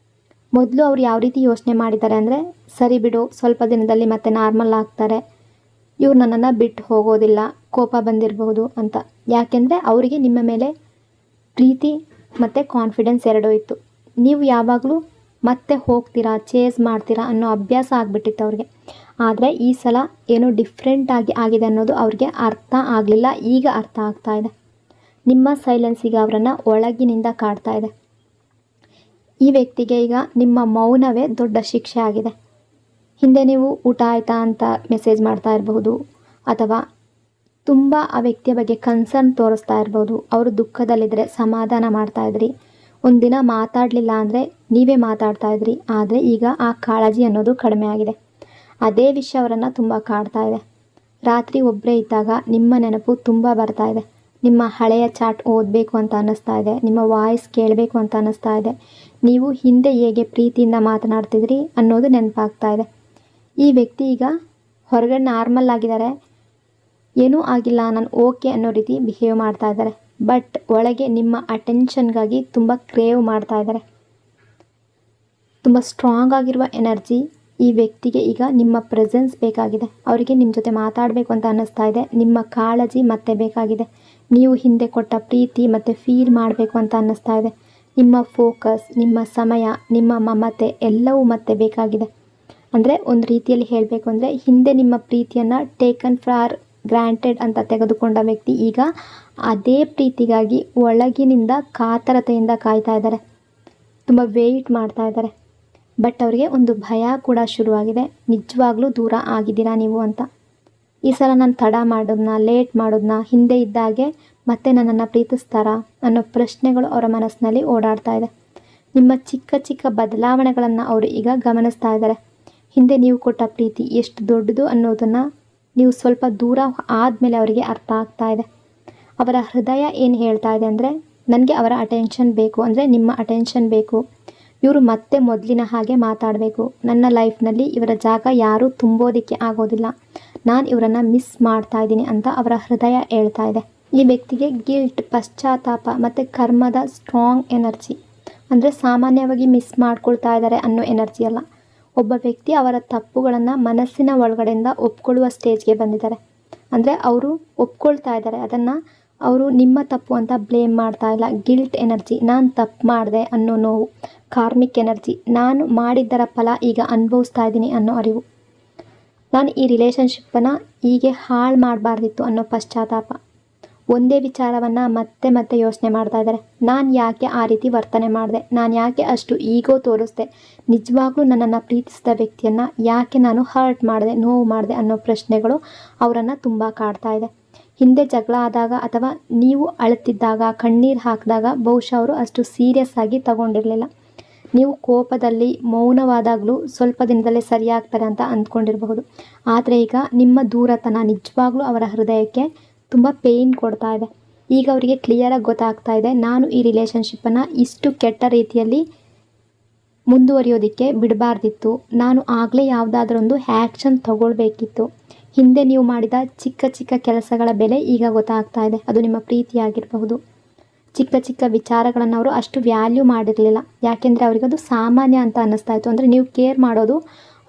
ಮೊದಲು ಅವ್ರು ಯಾವ ರೀತಿ ಯೋಚನೆ ಮಾಡಿದ್ದಾರೆ ಅಂದರೆ, ಸರಿ ಬಿಡು, ಸ್ವಲ್ಪ ದಿನದಲ್ಲಿ ಮತ್ತೆ ನಾರ್ಮಲ್ ಆಗ್ತಾರೆ, ಇವ್ರು ನನ್ನನ್ನು ಬಿಟ್ಟು ಹೋಗೋದಿಲ್ಲ, ಕೋಪ ಬಂದಿರಬಹುದು ಅಂತ. ಯಾಕೆಂದರೆ ಅವರಿಗೆ ನಿಮ್ಮ ಮೇಲೆ ಪ್ರೀತಿ ಮತ್ತು ಕಾನ್ಫಿಡೆನ್ಸ್ ಎರಡೂ ಇತ್ತು. ನೀವು ಯಾವಾಗಲೂ ಮತ್ತೆ ಹೋಗ್ತೀರಾ, ಚೇಸ್ ಮಾಡ್ತೀರಾ ಅನ್ನೋ ಅಭ್ಯಾಸ ಆಗಿಬಿಟ್ಟಿತ್ತು ಅವ್ರಿಗೆ. ಆದರೆ ಈ ಸಲ ಏನೋ ಡಿಫ್ರೆಂಟಾಗಿ ಆಗಿದೆ ಅನ್ನೋದು ಅವ್ರಿಗೆ ಅರ್ಥ ಆಗಲಿಲ್ಲ. ಈಗ ಅರ್ಥ ಆಗ್ತಾ ಇದೆ. ನಿಮ್ಮ ಸೈಲೆನ್ಸ್ ಈಗ ಅವರನ್ನು ಒಳಗಿನಿಂದ ಕಾಡ್ತಾ ಇದೆ. ಈ ವ್ಯಕ್ತಿಗೆ ಈಗ ನಿಮ್ಮ ಮೌನವೇ ದೊಡ್ಡ ಶಿಕ್ಷೆ ಆಗಿದೆ. ಹಿಂದೆ ನೀವು ಊಟ ಆಯಿತಾ ಅಂತ ಮೆಸೇಜ್ ಮಾಡ್ತಾ ಇರಬಹುದು, ಅಥವಾ ತುಂಬ ಆ ವ್ಯಕ್ತಿಯ ಬಗ್ಗೆ ಕನ್ಸರ್ನ್ ತೋರಿಸ್ತಾ ಇರ್ಬೋದು. ಅವರು ದುಃಖದಲ್ಲಿದ್ದರೆ ಸಮಾಧಾನ ಮಾಡ್ತಾಯಿದ್ರಿ. ಒಂದಿನ ಮಾತಾಡಲಿಲ್ಲ ಅಂದರೆ ನೀವೇ ಮಾತಾಡ್ತಾ ಇದ್ರಿ. ಆದರೆ ಈಗ ಆ ಕಾಳಜಿ ಅನ್ನೋದು ಕಡಿಮೆ ಆಗಿದೆ. ಅದೇ ವಿಷಯ ಅವರನ್ನು ತುಂಬ ಕಾಡ್ತಾ ಇದೆ. ರಾತ್ರಿ ಒಬ್ಬರೇ ಇದ್ದಾಗ ನಿಮ್ಮ ನೆನಪು ತುಂಬ ಬರ್ತಾ ಇದೆ. ನಿಮ್ಮ ಹಳೆಯ ಚಾಟ್ ಓದಬೇಕು ಅಂತ ಅನ್ನಿಸ್ತಾ ಇದೆ, ನಿಮ್ಮ ವಾಯ್ಸ್ ಕೇಳಬೇಕು ಅಂತ ಅನ್ನಿಸ್ತಾ ಇದೆ, ನೀವು ಹಿಂದೆ ಹೇಗೆ ಪ್ರೀತಿಯಿಂದ ಮಾತನಾಡ್ತಿದ್ರಿ ಅನ್ನೋದು ನೆನಪಾಗ್ತಾ ಇದೆ. ಈ ವ್ಯಕ್ತಿ ಈಗ ಹೊರಗಡೆ ನಾರ್ಮಲ್ ಆಗಿದ್ದಾರೆ, ಏನೂ ಆಗಿಲ್ಲ, ನಾನು ಓಕೆ ಅನ್ನೋ ರೀತಿ ಬಿಹೇವ್ ಮಾಡ್ತಾ ಇದ್ದಾರೆ. ಬಟ್ ಒಳಗೆ ನಿಮ್ಮ ಅಟೆನ್ಷನ್ಗಾಗಿ ತುಂಬ ಕ್ರೇವ್ ಮಾಡ್ತಾ ಇದ್ದಾರೆ. ತುಂಬ ಸ್ಟ್ರಾಂಗ್ ಆಗಿರುವ ಎನರ್ಜಿ. ಈ ವ್ಯಕ್ತಿಗೆ ಈಗ ನಿಮ್ಮ ಪ್ರೆಸೆನ್ಸ್ ಬೇಕಾಗಿದೆ. ಅವರಿಗೆ ನಿಮ್ಮ ಜೊತೆ ಮಾತಾಡಬೇಕು ಅಂತ ಅನ್ನಿಸ್ತಾ ಇದೆ. ನಿಮ್ಮ ಕಾಳಜಿ ಮತ್ತೆ ಬೇಕಾಗಿದೆ. ನೀವು ಹಿಂದೆ ಕೊಟ್ಟ ಪ್ರೀತಿ ಮತ್ತು ಫೀಲ್ ಮಾಡಬೇಕು ಅಂತ ಅನ್ನಿಸ್ತಾ ಇದೆ. ನಿಮ್ಮ ಫೋಕಸ್, ನಿಮ್ಮ ಸಮಯ, ನಿಮ್ಮ ಮಮತೆ ಎಲ್ಲವೂ ಮತ್ತೆ ಬೇಕಾಗಿದೆ. ಅಂದರೆ ಒಂದು ರೀತಿಯಲ್ಲಿ ಹೇಳಬೇಕು ಅಂದರೆ, ಹಿಂದೆ ನಿಮ್ಮ ಪ್ರೀತಿಯನ್ನು ಟೇಕನ್ ಫಾರ್ ಗ್ರಾಂಟೆಡ್ ಅಂತ ತೆಗೆದುಕೊಂಡ ವ್ಯಕ್ತಿ ಈಗ ಅದೇ ಪ್ರೀತಿಗಾಗಿ ಒಳಗಿನಿಂದ ಕಾತರತೆಯಿಂದ ಕಾಯ್ತಾ ಇದ್ದಾರೆ. ತುಂಬ ವೆಯ್ಟ್ ಮಾಡ್ತಾ ಇದ್ದಾರೆ. ಬಟ್ ಅವರಿಗೆ ಒಂದು ಭಯ ಕೂಡ ಶುರುವಾಗಿದೆ, ನಿಜವಾಗ್ಲೂ ದೂರ ಆಗಿದ್ದೀರಾ ನೀವು ಅಂತ. ಈ ಸಲ ನಾನು ತಡ ಮಾಡೋದನ್ನ, ಲೇಟ್ ಮಾಡೋದನ್ನ, ಹಿಂದೆ ಇದ್ದಾಗೆ ಮತ್ತೆ ನನ್ನನ್ನು ಪ್ರೀತಿಸ್ತಾರಾ ಅನ್ನೋ ಪ್ರಶ್ನೆಗಳು ಅವರ ಮನಸ್ಸಿನಲ್ಲಿ ಓಡಾಡ್ತಾ ಇದೆ. ನಿಮ್ಮ ಚಿಕ್ಕ ಚಿಕ್ಕ ಬದಲಾವಣೆಗಳನ್ನು ಅವರು ಈಗ ಗಮನಿಸ್ತಾ ಇದ್ದಾರೆ. ಹಿಂದೆ ನೀವು ಕೊಟ್ಟ ಪ್ರೀತಿ ಎಷ್ಟು ದೊಡ್ಡದು ಅನ್ನೋದನ್ನು ನೀವು ಸ್ವಲ್ಪ ದೂರ ಆದಮೇಲೆ ಅವರಿಗೆ ಅರ್ಥ ಆಗ್ತಾ ಇದೆ. ಅವರ ಹೃದಯ ಏನು ಹೇಳ್ತಾ ಇದೆ ಅಂದರೆ, ನನಗೆ ಅವರ ಅಟೆನ್ಷನ್ ಬೇಕು, ಅಂದರೆ ನಿಮ್ಮ ಅಟೆನ್ಷನ್ ಬೇಕು. ಇವರು ಮತ್ತೆ ಮೊದಲಿನ ಹಾಗೆ ಮಾತಾಡಬೇಕು. ನನ್ನ ಲೈಫ್ನಲ್ಲಿ ಇವರ ಜಾಗ ಯಾರೂ ತುಂಬೋದಕ್ಕೆ ಆಗೋದಿಲ್ಲ. ನಾನು ಇವರನ್ನು ಮಿಸ್ ಮಾಡ್ತಾ ಇದ್ದೀನಿ ಅಂತ ಅವರ ಹೃದಯ ಹೇಳ್ತಾ ಇದೆ. ಈ ವ್ಯಕ್ತಿಗೆ ಗಿಲ್ಟ್, ಪಶ್ಚಾತ್ತಾಪ ಮತ್ತು ಕರ್ಮದ ಸ್ಟ್ರಾಂಗ್ ಎನರ್ಜಿ. ಅಂದರೆ ಸಾಮಾನ್ಯವಾಗಿ ಮಿಸ್ ಮಾಡ್ಕೊಳ್ತಾ ಇದ್ದಾರೆ ಅನ್ನೋ ಎನರ್ಜಿ ಅಲ್ಲ. ಒಬ್ಬ ವ್ಯಕ್ತಿ ಅವರ ತಪ್ಪುಗಳನ್ನು ಮನಸ್ಸಿನ ಒಳಗಡೆಯಿಂದ ಒಪ್ಕೊಳ್ಳುವ ಸ್ಟೇಜ್ಗೆ ಬಂದಿದ್ದಾರೆ. ಅಂದರೆ ಅವರು ಒಪ್ಕೊಳ್ತಾ ಇದ್ದಾರೆ, ಅದನ್ನು ಅವರು ನಿಮ್ಮ ತಪ್ಪು ಅಂತ ಬ್ಲೇಮ್ ಮಾಡ್ತಾ ಇಲ್ಲ. ಗಿಲ್ಟ್ ಎನರ್ಜಿ, ನಾನು ತಪ್ಪು ಮಾಡಿದೆ ಅನ್ನೋ ನೋವು. ಕಾರ್ಮಿಕ್ ಎನರ್ಜಿ, ನಾನು ಮಾಡಿದ್ದರ ಫಲ ಈಗ ಅನುಭವಿಸ್ತಾ ಇದ್ದೀನಿ ಅನ್ನೋ ಅರಿವು. ನಾನು ಈ ರಿಲೇಷನ್ಶಿಪ್ಪನ್ನು ಹೀಗೆ ಹಾಳು ಮಾಡಬಾರ್ದಿತ್ತು ಅನ್ನೋ ಪಶ್ಚಾತ್ತಾಪ. ಒಂದೇ ವಿಚಾರವನ್ನು ಮತ್ತೆ ಮತ್ತೆ ಯೋಚನೆ ಮಾಡ್ತಾ ಇದ್ದಾರೆ. ನಾನು ಯಾಕೆ ಆ ರೀತಿ ವರ್ತನೆ ಮಾಡಿದೆ, ನಾನು ಯಾಕೆ ಅಷ್ಟು ಈಗೋ ತೋರಿಸ್ದೆ, ನಿಜವಾಗ್ಲೂ ನನ್ನನ್ನು ಪ್ರೀತಿಸಿದ ವ್ಯಕ್ತಿಯನ್ನು ಯಾಕೆ ನಾನು ಹರ್ಟ್ ಮಾಡಿದೆ, ನೋವು ಮಾಡಿದೆ ಅನ್ನೋ ಪ್ರಶ್ನೆಗಳು ಅವರನ್ನು ತುಂಬ ಕಾಡ್ತಾ ಇದೆ. ಹಿಂದೆ ಜಗಳ ಆದಾಗ ಅಥವಾ ನೀವು ಅಳುತ್ತಿದ್ದಾಗ, ಕಣ್ಣೀರು ಹಾಕಿದಾಗ ಬಹುಶಃ ಅವರು ಅಷ್ಟು ಸೀರಿಯಸ್ ಆಗಿ ತಗೊಂಡಿರಲಿಲ್ಲ. ನೀವು ಕೋಪದಲ್ಲಿ ಮೌನವಾದಾಗಲೂ ಸ್ವಲ್ಪ ದಿನದಲ್ಲೇ ಸರಿಯಾಗ್ತಾರೆ ಅಂತ ಅಂದ್ಕೊಂಡಿರಬಹುದು. ಆದರೆ ಈಗ ನಿಮ್ಮ ದೂರತನ ನಿಜವಾಗ್ಲೂ ಅವರ ಹೃದಯಕ್ಕೆ ತುಂಬ ಪೇಯ್ನ್ ಕೊಡ್ತಾ ಇದೆ. ಈಗ ಅವರಿಗೆ ಕ್ಲಿಯರಾಗಿ ಗೊತ್ತಾಗ್ತಾ ಇದೆ, ನಾನು ಈ ರಿಲೇಷನ್ಶಿಪ್ಪನ್ನು ಇಷ್ಟು ಕೆಟ್ಟ ರೀತಿಯಲ್ಲಿ ಮುಂದುವರಿಯೋದಕ್ಕೆ ಬಿಡಬಾರ್ದಿತ್ತು. ನಾನು ಆಗಲೇ ಯಾವುದಾದ್ರೊಂದು ಆ್ಯಕ್ಷನ್ ತಗೊಳ್ಬೇಕಿತ್ತು. ಹಿಂದೆ ನೀವು ಮಾಡಿದ ಚಿಕ್ಕ ಚಿಕ್ಕ ಕೆಲಸಗಳ ಬೆಲೆ ಈಗ ಗೊತ್ತಾಗ್ತಾ ಇದೆ. ಅದು ನಿಮ್ಮ ಪ್ರೀತಿಯಾಗಿರಬಹುದು. ಚಿಕ್ಕ ಚಿಕ್ಕ ವಿಚಾರಗಳನ್ನು ಅವರು ಅಷ್ಟು ವ್ಯಾಲ್ಯೂ ಮಾಡಿರಲಿಲ್ಲ. ಯಾಕೆಂದರೆ ಅವರಿಗದು ಸಾಮಾನ್ಯ ಅಂತ ಅನ್ನಿಸ್ತಾ ಇತ್ತು. ಅಂದರೆ ನೀವು ಕೇರ್ ಮಾಡೋದು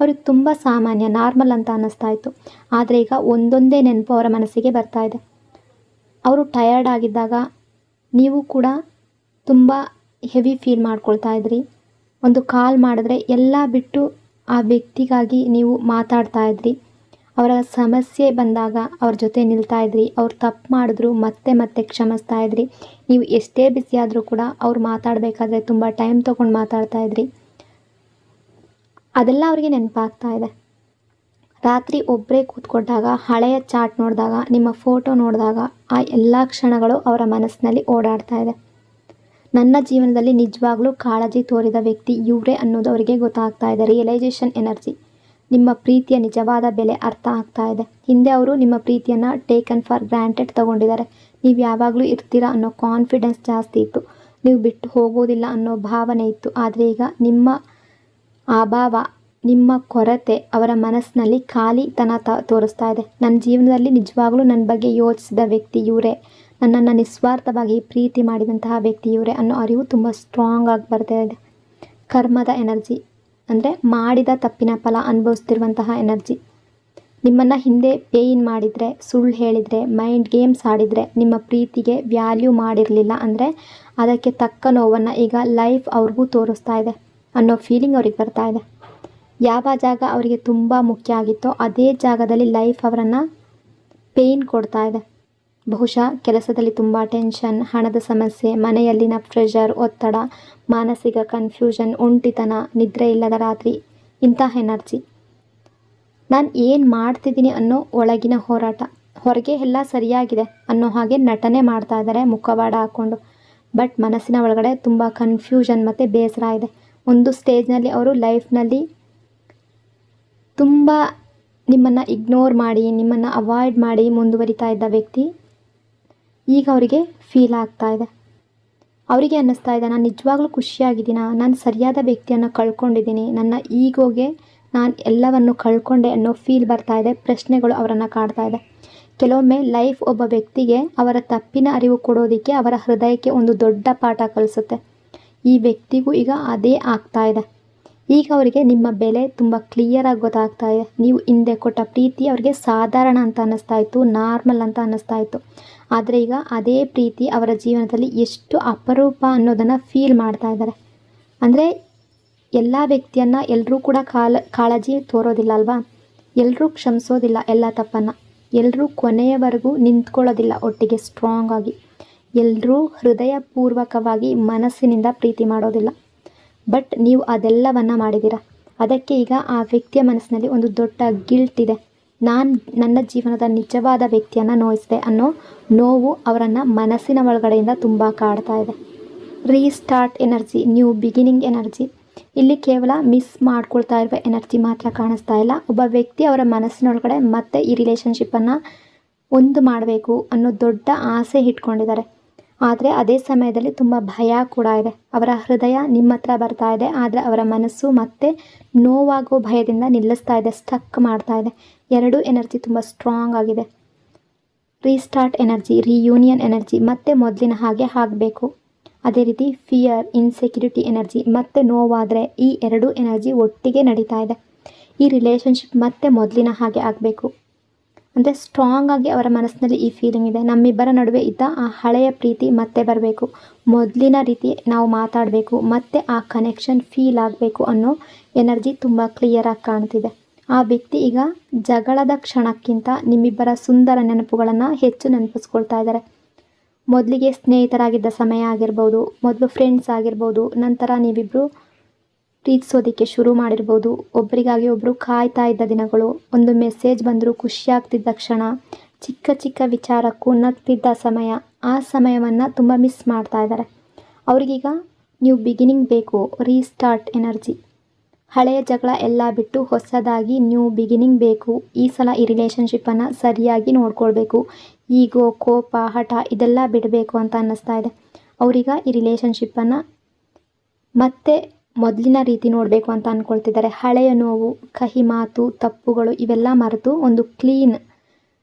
ಅವ್ರಿಗೆ ತುಂಬ ಸಾಮಾನ್ಯ, ನಾರ್ಮಲ್ ಅಂತ ಅನ್ನಿಸ್ತಾ ಇತ್ತು. ಆದರೆ ಈಗ ಒಂದೊಂದೇ ನೆನಪು ಅವರ ಮನಸ್ಸಿಗೆ ಬರ್ತಾ ಇದೆ. ಅವರು ಟಯರ್ಡ್ ಆಗಿದ್ದಾಗ ನೀವು ಕೂಡ ತುಂಬ ಹೆವಿ ಫೀಲ್ ಮಾಡ್ಕೊಳ್ತಾ ಇದ್ರಿ. ಒಂದು ಕಾಲ್ ಮಾಡಿದ್ರೆ ಎಲ್ಲ ಬಿಟ್ಟು ಆ ವ್ಯಕ್ತಿಗಾಗಿ ನೀವು ಮಾತಾಡ್ತಾ ಇದ್ರಿ. ಅವರ ಸಮಸ್ಯೆ ಬಂದಾಗ ಅವ್ರ ಜೊತೆ ನಿಲ್ತಾ ಇದ್ರಿ. ಅವ್ರು ತಪ್ಪು ಮಾಡಿದ್ರು ಮತ್ತೆ ಮತ್ತೆ ಕ್ಷಮಿಸ್ತಾ ಇದ್ರಿ. ನೀವು ಎಷ್ಟೇ ಬಿಸಿ ಆದರೂ ಕೂಡ ಅವ್ರು ಮಾತಾಡಬೇಕಾದ್ರೆ ತುಂಬ ಟೈಮ್ ತೊಗೊಂಡು ಮಾತಾಡ್ತಾ ಇದ್ರಿ. ಅದೆಲ್ಲ ಅವರಿಗೆ ನೆನಪಾಗ್ತಾ ಇದೆ. ರಾತ್ರಿ ಒಬ್ಬರೇ ಕೂತ್ಕೊಂಡಾಗ, ಹಳೆಯ ಚಾಟ್ ನೋಡಿದಾಗ, ನಿಮ್ಮ ಫೋಟೋ ನೋಡಿದಾಗ ಆ ಎಲ್ಲ ಕ್ಷಣಗಳು ಅವರ ಮನಸ್ಸಿನಲ್ಲಿ ಓಡಾಡ್ತಾ ಇದೆ. ನನ್ನ ಜೀವನದಲ್ಲಿ ನಿಜವಾಗ್ಲೂ ಕಾಳಜಿ ತೋರಿದ ವ್ಯಕ್ತಿ ಇವರೇ ಅನ್ನೋದು ಅವರಿಗೆ ಗೊತ್ತಾಗ್ತಾ ಇದೆ. ರಿಯಲೈಸೇಷನ್ ಎನರ್ಜಿ, ನಿಮ್ಮ ಪ್ರೀತಿಯ ನಿಜವಾದ ಬೆಲೆ ಅರ್ಥ ಆಗ್ತಾ ಇದೆ. ಹಿಂದೆ ಅವರು ನಿಮ್ಮ ಪ್ರೀತಿಯನ್ನು ಟೇಕನ್ ಫಾರ್ ಗ್ರಾಂಟೆಡ್ ತಗೊಂಡಿದ್ದಾರೆ. ನೀವು ಯಾವಾಗಲೂ ಇರ್ತೀರಾ ಅನ್ನೋ ಕಾನ್ಫಿಡೆನ್ಸ್ ಜಾಸ್ತಿ ಇತ್ತು. ನೀವು ಬಿಟ್ಟು ಹೋಗೋದಿಲ್ಲ ಅನ್ನೋ ಭಾವನೆ ಇತ್ತು. ಆದರೆ ಈಗ ನಿಮ್ಮ ಅಭಾವ, ನಿಮ್ಮ ಕೊರತೆ ಅವರ ಮನಸ್ಸಿನಲ್ಲಿ ಖಾಲಿತನ ತೋರಿಸ್ತಾ ಇದೆ. ನನ್ನ ಜೀವನದಲ್ಲಿ ನಿಜವಾಗ್ಲೂ ನನ್ನ ಬಗ್ಗೆ ಯೋಚಿಸಿದ ವ್ಯಕ್ತಿ ಇವರೇ, ನನ್ನನ್ನು ನಿಸ್ವಾರ್ಥವಾಗಿ ಪ್ರೀತಿ ಮಾಡಿದಂತಹ ವ್ಯಕ್ತಿ ಇವರೇ ಅನ್ನೋ ಅರಿವು ತುಂಬ ಸ್ಟ್ರಾಂಗ್ ಆಗಿ ಬರ್ತಾ ಇದೆ. ಕರ್ಮದ ಎನರ್ಜಿ, ಅಂದರೆ ಮಾಡಿದ ತಪ್ಪಿನ ಫಲ ಅನುಭವಿಸ್ತಿರುವಂತಹ ಎನರ್ಜಿ. ನಿಮ್ಮನ್ನು ಹಿಂದೆ ಪೇಯ್ನ್ ಮಾಡಿದರೆ, ಸುಳ್ಳು ಹೇಳಿದರೆ, ಮೈಂಡ್ ಗೇಮ್ಸ್ ಆಡಿದರೆ, ನಿಮ್ಮ ಪ್ರೀತಿಗೆ ವ್ಯಾಲ್ಯೂ ಮಾಡಿರಲಿಲ್ಲ ಅಂದರೆ ಅದಕ್ಕೆ ತಕ್ಕ ನೋವನ್ನು ಈಗ ಲೈಫ್ ಅವ್ರಿಗೂ ತೋರಿಸ್ತಾ ಇದೆ ಅನ್ನೋ ಫೀಲಿಂಗ್ ಅವ್ರಿಗೆ ಬರ್ತಾ ಇದೆ. ಯಾವ ಜಾಗ ಅವರಿಗೆ ತುಂಬ ಮುಖ್ಯ ಆಗಿತ್ತೋ ಅದೇ ಜಾಗದಲ್ಲಿ ಲೈಫ್ ಅವರನ್ನು ಪೇಯ್ನ್ ಕೊಡ್ತಾ ಇದೆ. ಬಹುಶಃ ಕೆಲಸದಲ್ಲಿ ತುಂಬ ಟೆನ್ಷನ್, ಹಣದ ಸಮಸ್ಯೆ, ಮನೆಯಲ್ಲಿನ ಪ್ರೆಷರ್, ಒತ್ತಡ, ಮಾನಸಿಕ ಕನ್ಫ್ಯೂಷನ್, ಒಂಟಿತನ, ನಿದ್ರೆ ಇಲ್ಲದ ರಾತ್ರಿ, ಇಂತಹ ಎನರ್ಜಿ. ನಾನು ಏನು ಮಾಡ್ತಿದ್ದೀನಿ ಅನ್ನೋ ಒಳಗಿನ ಹೋರಾಟ. ಹೊರಗೆ ಎಲ್ಲ ಸರಿಯಾಗಿದೆ ಅನ್ನೋ ಹಾಗೆ ನಟನೆ ಮಾಡ್ತಾ ಇದ್ದಾರೆ ಮುಖವಾಡ ಹಾಕ್ಕೊಂಡು. ಬಟ್ ಮನಸ್ಸಿನ ಒಳಗಡೆ ತುಂಬ ಕನ್ಫ್ಯೂಷನ್ ಮತ್ತು ಬೇಸರ ಇದೆ. ಒಂದು ಸ್ಟೇಜ್ನಲ್ಲಿ ಅವರು ಲೈಫ್ನಲ್ಲಿ ತುಂಬ ನಿಮ್ಮನ್ನು ಇಗ್ನೋರ್ ಮಾಡಿ, ನಿಮ್ಮನ್ನು ಅವಾಯ್ಡ್ ಮಾಡಿ ಮುಂದುವರಿತಾ ಇದ್ದ ವ್ಯಕ್ತಿ ಈಗ ಅವರಿಗೆ ಫೀಲ್ ಆಗ್ತಾ ಇದೆ. ಅವರಿಗೆ ಅನ್ನಿಸ್ತಾ ಇದೆ, ನಾನು ನಿಜವಾಗ್ಲೂ ಖುಷಿಯಾಗಿದ್ದೀನ, ನಾನು ಸರಿಯಾದ ವ್ಯಕ್ತಿಯನ್ನು ಕಳ್ಕೊಂಡಿದ್ದೀನಿ, ನನ್ನ ಈಗೋಗೆ ನಾನು ಎಲ್ಲವನ್ನು ಕಳ್ಕೊಂಡೆ ಅನ್ನೋ ಫೀಲ್ ಬರ್ತಾ ಇದೆ. ಪ್ರಶ್ನೆಗಳು ಅವರನ್ನು ಕಾಡ್ತಾ ಇದೆ. ಕೆಲವೊಮ್ಮೆ ಲೈಫ್ ಒಬ್ಬ ವ್ಯಕ್ತಿಗೆ ಅವರ ತಪ್ಪಿನ ಅರಿವು ಕೊಡೋದಕ್ಕೆ ಅವರ ಹೃದಯಕ್ಕೆ ಒಂದು ದೊಡ್ಡ ಪಾಠ ಕಲಿಸುತ್ತೆ. ಈ ವ್ಯಕ್ತಿಗೂ ಈಗ ಅದೇ ಆಗ್ತಾ ಇದೆ. ಈಗ ಅವರಿಗೆ ನಿಮ್ಮ ಬೆಲೆ ತುಂಬ ಕ್ಲಿಯರಾಗಿ ಗೊತ್ತಾಗ್ತಾ ಇದೆ. ನೀವು ಹಿಂದೆ ಕೊಟ್ಟ ಪ್ರೀತಿ ಅವರಿಗೆ ಸಾಧಾರಣ ಅಂತ ಅನ್ನಿಸ್ತಾ ಇತ್ತು, ನಾರ್ಮಲ್ ಅಂತ ಅನ್ನಿಸ್ತಾ ಇತ್ತು. ಆದರೆ ಈಗ ಅದೇ ಪ್ರೀತಿ ಅವರ ಜೀವನದಲ್ಲಿ ಎಷ್ಟು ಅಪರೂಪ ಅನ್ನೋದನ್ನು ಫೀಲ್ ಮಾಡ್ತಾ ಇದ್ದಾರೆ. ಅಂದರೆ ಎಲ್ಲ ವ್ಯಕ್ತಿಯನ್ನು ಎಲ್ಲರೂ ಕೂಡ ಕಾಳಜಿ ತೋರೋದಿಲ್ಲ ಅಲ್ವಾ, ಎಲ್ಲರೂ ಕ್ಷಮಿಸೋದಿಲ್ಲ ಎಲ್ಲ ತಪ್ಪನ್ನು, ಎಲ್ಲರೂ ಕೊನೆಯವರೆಗೂ ನಿಂತ್ಕೊಳ್ಳೋದಿಲ್ಲ ಒಟ್ಟಿಗೆ ಸ್ಟ್ರಾಂಗ್ ಆಗಿ, ಎಲ್ಲರೂ ಹೃದಯಪೂರ್ವಕವಾಗಿ ಮನಸ್ಸಿನಿಂದ ಪ್ರೀತಿ ಮಾಡೋದಿಲ್ಲ. ಬಟ್ ನೀವು ಅದೆಲ್ಲವನ್ನು ಮಾಡಿದ್ದೀರಾ. ಅದಕ್ಕೆ ಈಗ ಆ ವ್ಯಕ್ತಿಯ ಮನಸ್ಸಿನಲ್ಲಿ ಒಂದು ದೊಡ್ಡ ಗಿಲ್ಟ್ ಇದೆ. ನನ್ನ ಜೀವನದ ನಿಜವಾದ ವ್ಯಕ್ತಿಯನ್ನು ನೋಯಿಸಿದೆ ಅನ್ನೋ ನೋವು ಅವರನ್ನು ಮನಸ್ಸಿನ ಒಳಗಡೆಯಿಂದ ತುಂಬ ಕಾಡ್ತಾ ಇದೆ. Restart energy, new beginning energy. ಇಲ್ಲಿ ಕೇವಲ ಮಿಸ್ ಮಾಡ್ಕೊಳ್ತಾ ಇರುವ ಎನರ್ಜಿ ಮಾತ್ರ ಕಾಣಿಸ್ತಾ ಇಲ್ಲ. ಒಬ್ಬ ವ್ಯಕ್ತಿ ಅವರ ಮನಸ್ಸಿನೊಳಗಡೆ ಮತ್ತೆ ಈ ರಿಲೇಷನ್ಶಿಪ್ಪನ್ನು ಒಂದು ಮಾಡಬೇಕು ಅನ್ನೋ ದೊಡ್ಡ ಆಸೆ ಇಟ್ಕೊಂಡಿದ್ದಾರೆ. ಆದರೆ ಅದೇ ಸಮಯದಲ್ಲಿ ತುಂಬ ಭಯ ಕೂಡ ಇದೆ. ಅವರ ಹೃದಯ ನಿಮ್ಮ ಹತ್ರ ಬರ್ತಾ ಇದೆ, ಆದರೆ ಅವರ ಮನಸ್ಸು ಮತ್ತೆ ನೋವಾಗೋ ಭಯದಿಂದ ನಿಲ್ಲಿಸ್ತಾ ಇದೆ, ಸ್ಟಕ್ ಮಾಡ್ತಾ ಇದೆ. ಎರಡೂ ಎನರ್ಜಿ ತುಂಬ ಸ್ಟ್ರಾಂಗ್ ಆಗಿದೆ. ರೀಸ್ಟಾರ್ಟ್ ಎನರ್ಜಿ, ರಿಯೂನಿಯನ್ ಎನರ್ಜಿ, ಮತ್ತೆ ಮೊದಲಿನ ಹಾಗೆ ಆಗಬೇಕು. ಅದೇ ರೀತಿ ಫಿಯರ್, ಇನ್ಸೆಕ್ಯೂರಿಟಿ ಎನರ್ಜಿ, ಮತ್ತೆ ನೋವಾದರೆ ಈ ಎರಡೂ ಎನರ್ಜಿ ಒಟ್ಟಿಗೆ ನಡೀತಾ ಇದೆ. ಈ ರಿಲೇಷನ್ಶಿಪ್ ಮತ್ತೆ ಮೊದಲಿನ ಹಾಗೆ ಆಗಬೇಕು ಅಂದರೆ ಸ್ಟ್ರಾಂಗ್ ಆಗಿ ಅವರ ಮನಸ್ಸಿನಲ್ಲಿ ಈ ಫೀಲಿಂಗ್ ಇದೆ. ನಮ್ಮಿಬ್ಬರ ನಡುವೆ ಇದ್ದ ಆ ಹಳೆಯ ಪ್ರೀತಿ ಮತ್ತೆ ಬರಬೇಕು, ಮೊದಲಿನ ರೀತಿ ನಾವು ಮಾತಾಡಬೇಕು, ಮತ್ತೆ ಆ ಕನೆಕ್ಷನ್ ಫೀಲ್ ಆಗಬೇಕು ಅನ್ನೋ ಎನರ್ಜಿ ತುಂಬ ಕ್ಲಿಯರಾಗಿ ಕಾಣ್ತಿದೆ. ಆ ವ್ಯಕ್ತಿ ಈಗ ಜಗಳದ ಕ್ಷಣಕ್ಕಿಂತ ನಿಮ್ಮಿಬ್ಬರ ಸುಂದರ ನೆನಪುಗಳನ್ನು ಹೆಚ್ಚು ನೆನಪಿಸ್ಕೊಳ್ತಾ ಇದ್ದಾರೆ. ಮೊದಲಿಗೆ ಸ್ನೇಹಿತರಾಗಿದ್ದ ಸಮಯ ಆಗಿರ್ಬೋದು, ಮೊದಲು ಫ್ರೆಂಡ್ಸ್ ಆಗಿರ್ಬೋದು, ನಂತರ ನೀವಿಬ್ಬರು ಪ್ರೀತಿಸೋದಕ್ಕೆ ಶುರು ಮಾಡಿರ್ಬೋದು, ಒಬ್ಬರಿಗಾಗಿ ಒಬ್ಬರು ಕಾಯ್ತಾ ಇದ್ದ ದಿನಗಳು, ಒಂದು ಮೆಸೇಜ್ ಬಂದರೂ ಖುಷಿಯಾಗ್ತಿದ್ದ ಕ್ಷಣ, ಚಿಕ್ಕ ಚಿಕ್ಕ ವಿಚಾರಕ್ಕೂ ನಗ್ತಿದ್ದ ಸಮಯ, ಆ ಸಮಯವನ್ನು ತುಂಬ ಮಿಸ್ ಮಾಡ್ತಾ ಇದ್ದಾರೆ. ಅವ್ರಿಗೀಗ ನ್ಯೂ ಬಿಗಿನಿಂಗ್ ಬೇಕು, ರೀಸ್ಟಾರ್ಟ್ ಎನರ್ಜಿ. ಹಳೆಯ ಜಗಳ ಎಲ್ಲ ಬಿಟ್ಟು ಹೊಸದಾಗಿ ನ್ಯೂ ಬಿಗಿನಿಂಗ್ ಬೇಕು. ಈ ಸಲ ಈ ರಿಲೇಷನ್ಶಿಪ್ಪನ್ನು ಸರಿಯಾಗಿ ನೋಡ್ಕೊಳ್ಬೇಕು. ಈಗೋ, ಕೋಪ, ಹಠ ಇದೆಲ್ಲ ಬಿಡಬೇಕು ಅಂತ ಅನ್ನಿಸ್ತಾ ಇದೆ. ಅವರೀಗ ಈ ರಿಲೇಷನ್ಶಿಪ್ಪನ್ನು ಮತ್ತೆ ಮೊದಲಿನ ರೀತಿ ನೋಡಬೇಕು ಅಂತ ಅಂದ್ಕೊಳ್ತಿದ್ದಾರೆ. ಹಳೆಯ ನೋವು, ಕಹಿ ಮಾತು, ತಪ್ಪುಗಳು ಇವೆಲ್ಲ ಮರೆತು ಒಂದು ಕ್ಲೀನ್